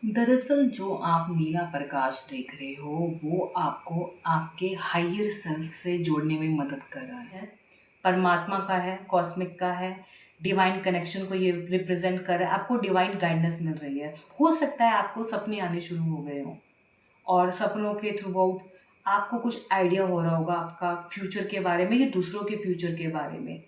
हैं। दरअसल जो आप नीला प्रकाश देख रहे हो वो आपको आपके हायर सेल्फ से जोड़ने में मदद कर रहा है, परमात्मा का है, कॉस्मिक का है, डिवाइन कनेक्शन को ये रिप्रेजेंट कर रहा है। आपको डिवाइन गाइडेंस मिल रही है। हो सकता है आपको सपने आने शुरू हो गए हों और सपनों के थ्रू आउट आपको कुछ आइडिया हो रहा होगा आपका फ्यूचर के बारे में या दूसरों के फ्यूचर के बारे में।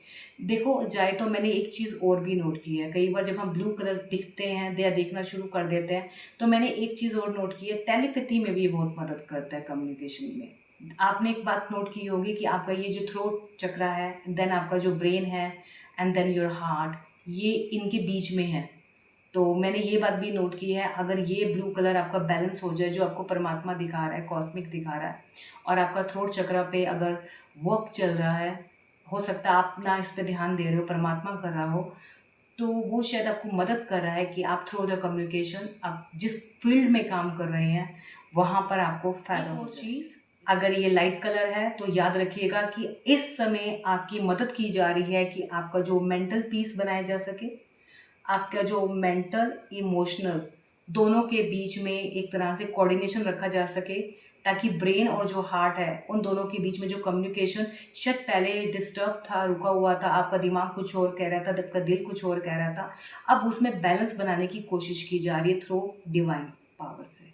देखो जाए तो मैंने एक चीज़ और भी नोट की है, कई बार जब हम ब्लू कलर दिखते हैं या देखना शुरू कर देते हैं, तो मैंने एक चीज़ और नोट की है, टेलीपैथी में भी ये बहुत मदद करता है कम्युनिकेशन में। आपने एक बात नोट की होगी कि आपका ये जो थ्रोट चक्रा है, देन आपका जो ब्रेन है, एंड देन योर हार्ट, ये इनके बीच में है। तो मैंने ये बात भी नोट की है, अगर ये ब्लू कलर आपका बैलेंस हो जाए, जो आपको परमात्मा दिखा रहा है, कॉस्मिक दिखा रहा है, और आपका थ्रोट चक्र पे अगर वर्क चल रहा है, हो सकता है आप ना इस पे ध्यान दे रहे हो, परमात्मा कर रहा हो, तो वो शायद आपको मदद कर रहा है कि आप थ्रू द कम्युनिकेशन आप जिस फील्ड में काम कर रहे हैं वहाँ पर आपको फ़ायदा हो चीज़। अगर ये लाइट कलर है तो याद रखिएगा कि इस समय आपकी मदद की जा रही है कि आपका जो मेंटल पीस बनाया जा सके, आपका जो मेंटल इमोशनल दोनों के बीच में एक तरह से कोऑर्डिनेशन रखा जा सके, ताकि ब्रेन और जो हार्ट है उन दोनों के बीच में जो कम्युनिकेशन शायद पहले डिस्टर्ब था, रुका हुआ था, आपका दिमाग कुछ और कह रहा था, आपका दिल कुछ और कह रहा था, अब उसमें बैलेंस बनाने की कोशिश की जा रही है थ्रू डिवाइन पावर से।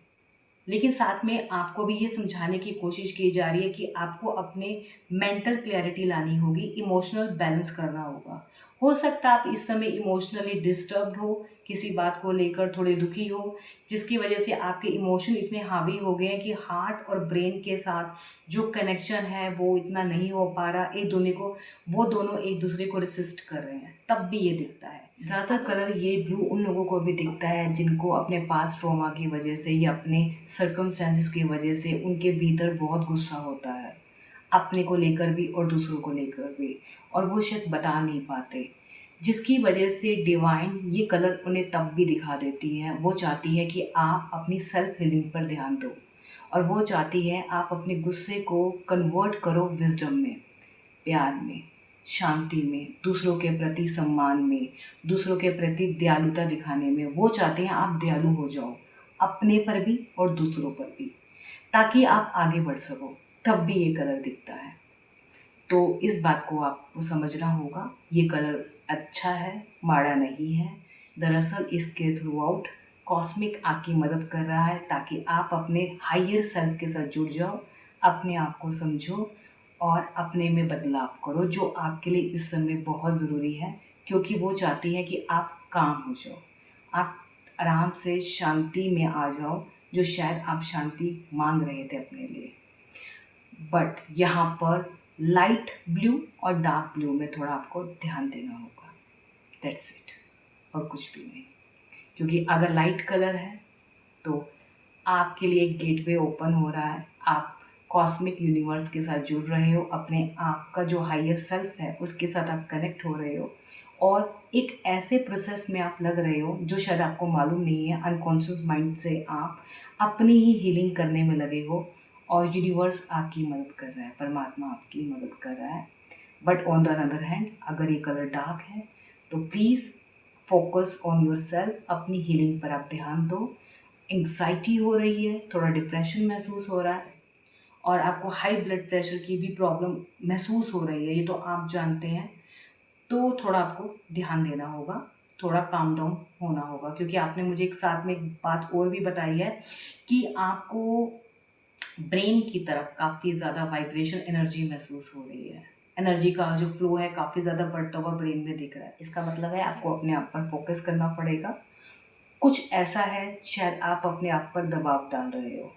लेकिन साथ में आपको भी ये समझाने की कोशिश की जा रही है कि आपको अपने मेंटल क्लैरिटी लानी होगी, इमोशनल बैलेंस करना होगा। हो सकता है आप इस समय इमोशनली डिस्टर्ब्ड हो, किसी बात को लेकर थोड़े दुखी हो, जिसकी वजह से आपके इमोशन इतने हावी हो गए हैं कि हार्ट और ब्रेन के साथ जो कनेक्शन है वो इतना नहीं हो पा रहा, वो दोनों एक दूसरे को रेसिस्ट कर रहे हैं, तब भी ये दिखता है। ज़्यादातर कलर ये ब्लू उन लोगों को भी दिखता है जिनको अपने पास्ट ट्रॉमा की वजह से या अपने सर्कमस्टेंसेस की वजह से उनके भीतर बहुत गुस्सा होता है, अपने को लेकर भी और दूसरों को लेकर भी, और वो शायद बता नहीं पाते, जिसकी वजह से डिवाइन ये कलर उन्हें तब भी दिखा देती है। वो चाहती है कि आप अपनी सेल्फ हीलिंग पर ध्यान दो, और वो चाहती है आप अपने गुस्से को कन्वर्ट करो विजडम में, प्यार में, शांति में, दूसरों के प्रति सम्मान में, दूसरों के प्रति दयालुता दिखाने में। वो चाहते हैं आप दयालु हो जाओ, अपने पर भी और दूसरों पर भी, ताकि आप आगे बढ़ सको। तब भी ये कलर दिखता है। तो इस बात को आपको समझना होगा, ये कलर अच्छा है, माड़ा नहीं है। दरअसल इसके थ्रू आउट कॉस्मिक आपकी मदद कर रहा है, ताकि आप अपने हायर सेल्फ के साथ जुड़ जाओ, अपने आप को समझो और अपने में बदलाव करो, जो आपके लिए इस समय बहुत ज़रूरी है, क्योंकि वो चाहती है कि आप काम हो जाओ, आप आराम से शांति में आ जाओ, जो शायद आप शांति मांग रहे थे अपने लिए। बट यहाँ पर लाइट ब्लू और डार्क ब्लू में थोड़ा आपको ध्यान देना होगा, दैट्स इट, और कुछ भी नहीं। क्योंकि अगर लाइट कलर है तो आपके लिए एक गेटवे ओपन हो रहा है, आप कॉस्मिक यूनिवर्स के साथ जुड़ रहे हो, अपने आप का जो हायर सेल्फ है उसके साथ आप कनेक्ट हो रहे हो, और एक ऐसे प्रोसेस में आप लग रहे हो जो शायद आपको मालूम नहीं है, अनकॉन्शियस माइंड से आप अपनी ही हीलिंग करने में लगे हो, और यूनिवर्स आपकी मदद कर रहा है, परमात्मा आपकी मदद कर रहा है। But on the other hand अगर ये कलर डार्क है तो please focus on your self, अपनी हीलिंग पर आप ध्यान दो। एंग्जाइटी हो रही है, थोड़ा डिप्रेशन महसूस हो रहा है, और आपको हाई ब्लड प्रेशर की भी प्रॉब्लम महसूस हो रही है, ये तो आप जानते हैं। तो थोड़ा आपको ध्यान देना होगा, थोड़ा काम डाउन होना होगा, क्योंकि आपने मुझे एक साथ में एक बात और भी बताई है कि आपको ब्रेन की तरफ काफ़ी ज़्यादा वाइब्रेशन एनर्जी महसूस हो रही है, एनर्जी का जो फ्लो है काफ़ी ज़्यादा बढ़ता हुआ ब्रेन में दिख रहा है। इसका मतलब है आपको अपने आप पर फोकस करना पड़ेगा। कुछ ऐसा है शायद आप अपने आप पर दबाव डाल रहे हो,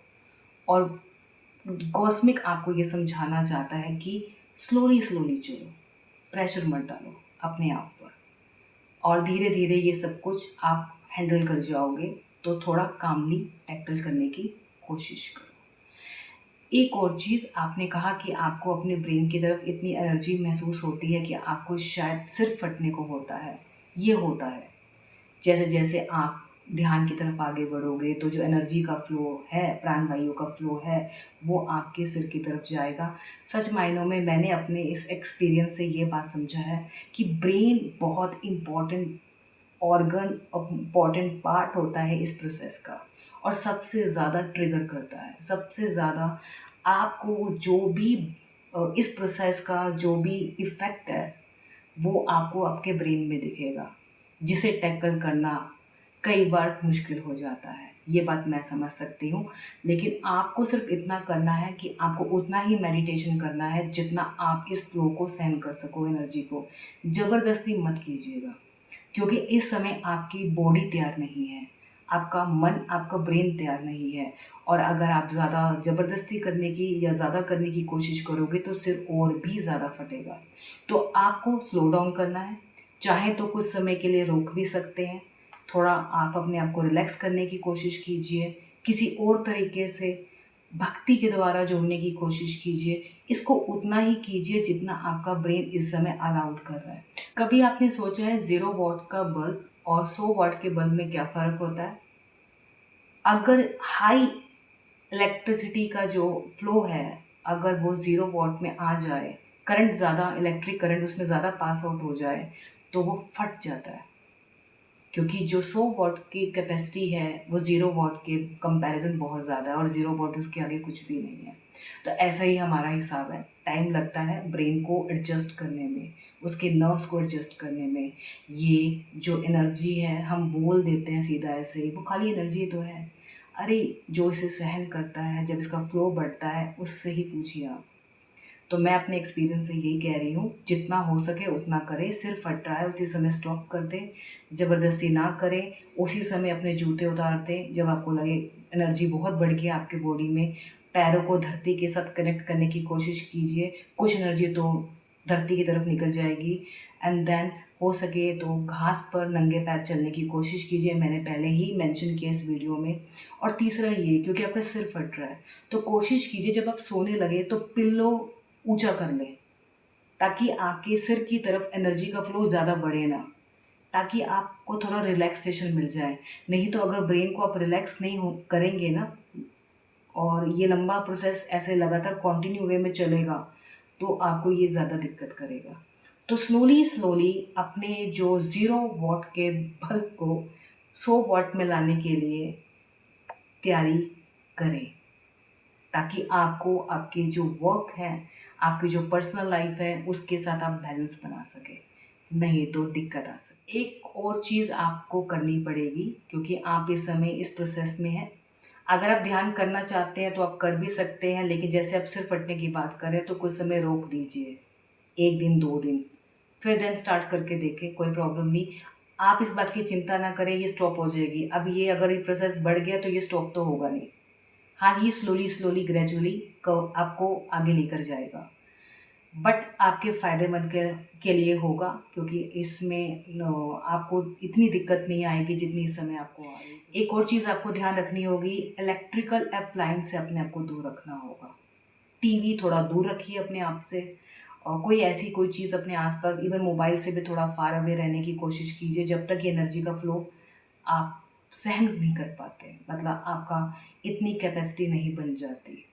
और कॉस्मिक आपको ये समझाना चाहता है कि स्लोली स्लोली चलो, प्रेशर मत डालो अपने आप पर, और धीरे धीरे ये सब कुछ आप हैंडल कर जाओगे। तो थोड़ा कामली टैकल करने की कोशिश करो। एक और चीज़, आपने कहा कि आपको अपने ब्रेन की तरफ इतनी एनर्जी महसूस होती है कि आपको शायद सिर फटने को होता है। ये होता है, जैसे जैसे आप ध्यान की तरफ आगे बढ़ोगे तो जो एनर्जी का फ्लो है, प्राणवायु का फ्लो है, वो आपके सिर की तरफ जाएगा। सच मायनों में मैंने अपने इस एक्सपीरियंस से ये बात समझा है कि ब्रेन बहुत इम्पॉर्टेंट ऑर्गन और इम्पॉर्टेंट पार्ट होता है इस प्रोसेस का, और सबसे ज़्यादा ट्रिगर करता है, सबसे ज़्यादा आपको जो भी इस प्रोसेस का जो भी इफ़ेक्ट है वो आपको आपके ब्रेन में दिखेगा, जिसे टैकल करना कई बार मुश्किल हो जाता है, ये बात मैं समझ सकती हूँ। लेकिन आपको सिर्फ इतना करना है कि आपको उतना ही मेडिटेशन करना है जितना आप इस फ्लो को सहन कर सको, एनर्जी को। ज़बरदस्ती मत कीजिएगा, क्योंकि इस समय आपकी बॉडी तैयार नहीं है, आपका मन, आपका ब्रेन तैयार नहीं है। और अगर आप ज़्यादा ज़बरदस्ती करने की या ज़्यादा करने की कोशिश करोगे तो सिर और भी ज़्यादा फटेगा। तो आपको स्लो डाउन करना है। चाहे तो कुछ समय के लिए रोक भी सकते हैं, थोड़ा आप अपने आप को रिलैक्स करने की कोशिश कीजिए, किसी और तरीके से भक्ति के द्वारा जोड़ने की कोशिश कीजिए। इसको उतना ही कीजिए जितना आपका ब्रेन इस समय अलाउड कर रहा है। कभी आपने सोचा है 0 वॉट का बल्ब और 100 वॉट के बल्ब में क्या फ़र्क होता है? अगर हाई इलेक्ट्रिसिटी का जो फ्लो है, अगर वो 0 वॉट में आ जाए, करंट ज़्यादा, इलेक्ट्रिक करंट उसमें ज़्यादा पास आउट हो जाए, तो वो फट जाता है। क्योंकि जो 100 वॉट की कैपेसिटी है वो 0 वॉट के कंपैरिजन बहुत ज़्यादा है, और 0 वॉट उसके आगे कुछ भी नहीं है। तो ऐसा ही हमारा हिसाब है, टाइम लगता है ब्रेन को एडजस्ट करने में, उसके नर्व्स को एडजस्ट करने में। ये जो एनर्जी है हम बोल देते हैं सीधा ऐसे ही, वो खाली एनर्जी तो है। अरे जो इसे सहन करता है, जब इसका फ्लो बढ़ता है, उससे ही पूछिए आप। तो मैं अपने एक्सपीरियंस से यही कह रही हूँ, जितना हो सके उतना करें। सिर फट रहा है उसी समय स्टॉप कर दें, ज़बरदस्ती ना करें। उसी समय अपने जूते उतार दें जब आपको लगे एनर्जी बहुत बढ़ गई आपकी बॉडी में। पैरों को धरती के साथ कनेक्ट करने की कोशिश कीजिए, कुछ एनर्जी तो धरती की तरफ निकल जाएगी। एंड देन हो सके तो घास पर नंगे पैर चलने की कोशिश कीजिए, मैंने पहले ही मेंशन किया इस वीडियो में। और तीसरा ये, क्योंकि आपका सिर फट रहा है तो कोशिश कीजिए जब आप सोने लगे तो पिल्लो ऊंचा कर लें, ताकि आपके सिर की तरफ एनर्जी का फ्लो ज़्यादा बढ़े ना, ताकि आपको थोड़ा रिलैक्सेशन मिल जाए। नहीं तो अगर ब्रेन को आप रिलैक्स नहीं हो करेंगे ना, और ये लंबा प्रोसेस ऐसे लगातार कंटिन्यू वे में चलेगा, तो आपको ये ज़्यादा दिक्कत करेगा। तो स्लोली स्लोली अपने जो 0 वॉट के बल्ब को 100 वॉट में लाने के लिए तैयारी करें, ताकि आपको आपके जो वर्क है, आपकी जो पर्सनल लाइफ है, उसके साथ आप बैलेंस बना सकें। नहीं तो दिक्कत आ सकती। एक और चीज़ आपको करनी पड़ेगी, क्योंकि आप इस समय इस प्रोसेस में हैं। अगर आप ध्यान करना चाहते हैं तो आप कर भी सकते हैं, लेकिन जैसे आप सिर फटने की बात करें तो कुछ समय रोक दीजिए, 1 दिन 2 दिन, फिर देन स्टार्ट करके देखें, कोई प्रॉब्लम नहीं। आप इस बात की चिंता ना करें, ये स्टॉप हो जाएगी। अब ये अगर ये प्रोसेस बढ़ गया तो ये स्टॉप तो होगा नहीं। हाँ, ये स्लोली स्लोली ग्रेजुअली आपको आगे लेकर जाएगा, बट आपके फ़ायदेमंद के लिए होगा, क्योंकि इसमें आपको इतनी दिक्कत नहीं आएगी जितनी इस समय आपको आ रही है। एक और चीज़ आपको ध्यान रखनी होगी, इलेक्ट्रिकल अप्लायंस से अपने आप को दूर रखना होगा। टीवी थोड़ा दूर रखिए अपने आप से, और कोई ऐसी कोई चीज़ अपने आसपास, इवन मोबाइल से भी थोड़ा फार अवे रहने की कोशिश कीजिए, जब तक ये एनर्जी का फ्लो आप सहन नहीं कर पाते, मतलब आपका इतनी कैपेसिटी नहीं बन जाती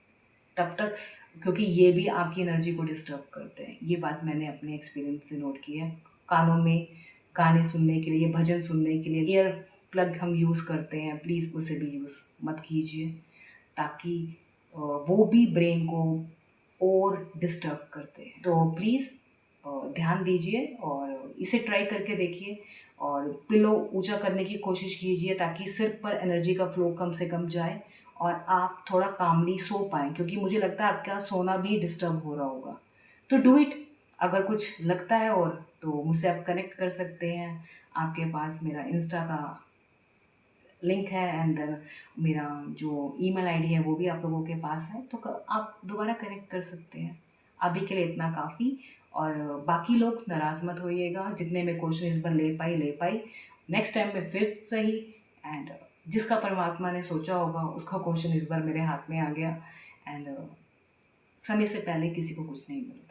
तब तक, क्योंकि ये भी आपकी एनर्जी को डिस्टर्ब करते हैं। ये बात मैंने अपने एक्सपीरियंस से नोट की है। कानों में गाने सुनने के लिए, भजन सुनने के लिए ईयर प्लग हम यूज़ करते हैं, प्लीज़ उसे भी यूज़ मत कीजिए, ताकि वो भी ब्रेन को और डिस्टर्ब करते हैं। तो प्लीज़ ध्यान दीजिए और इसे ट्राई करके देखिए, और पिलो ऊंचा करने की कोशिश कीजिए, ताकि सिर पर एनर्जी का फ्लो कम से कम जाए और आप थोड़ा कामली सो पाएँ, क्योंकि मुझे लगता है आपका सोना भी डिस्टर्ब हो रहा होगा। तो डू इट। अगर कुछ लगता है और तो मुझसे आप कनेक्ट कर सकते हैं। आपके पास मेरा इंस्टा का लिंक है, एंड मेरा जो ईमेल आईडी है वो भी आप लोगों के पास है, तो आप दोबारा कनेक्ट कर सकते हैं। अभी के लिए इतना काफ़ी, और बाकी लोग नाराज़ मत होइएगा, जितने में क्वेश्चन इस बार ले पाई, नेक्स्ट टाइम में फिर सही। एंड जिसका परमात्मा ने सोचा होगा उसका क्वेश्चन इस बार मेरे हाथ में आ गया, एंड समय से पहले किसी को कुछ नहीं मिलता।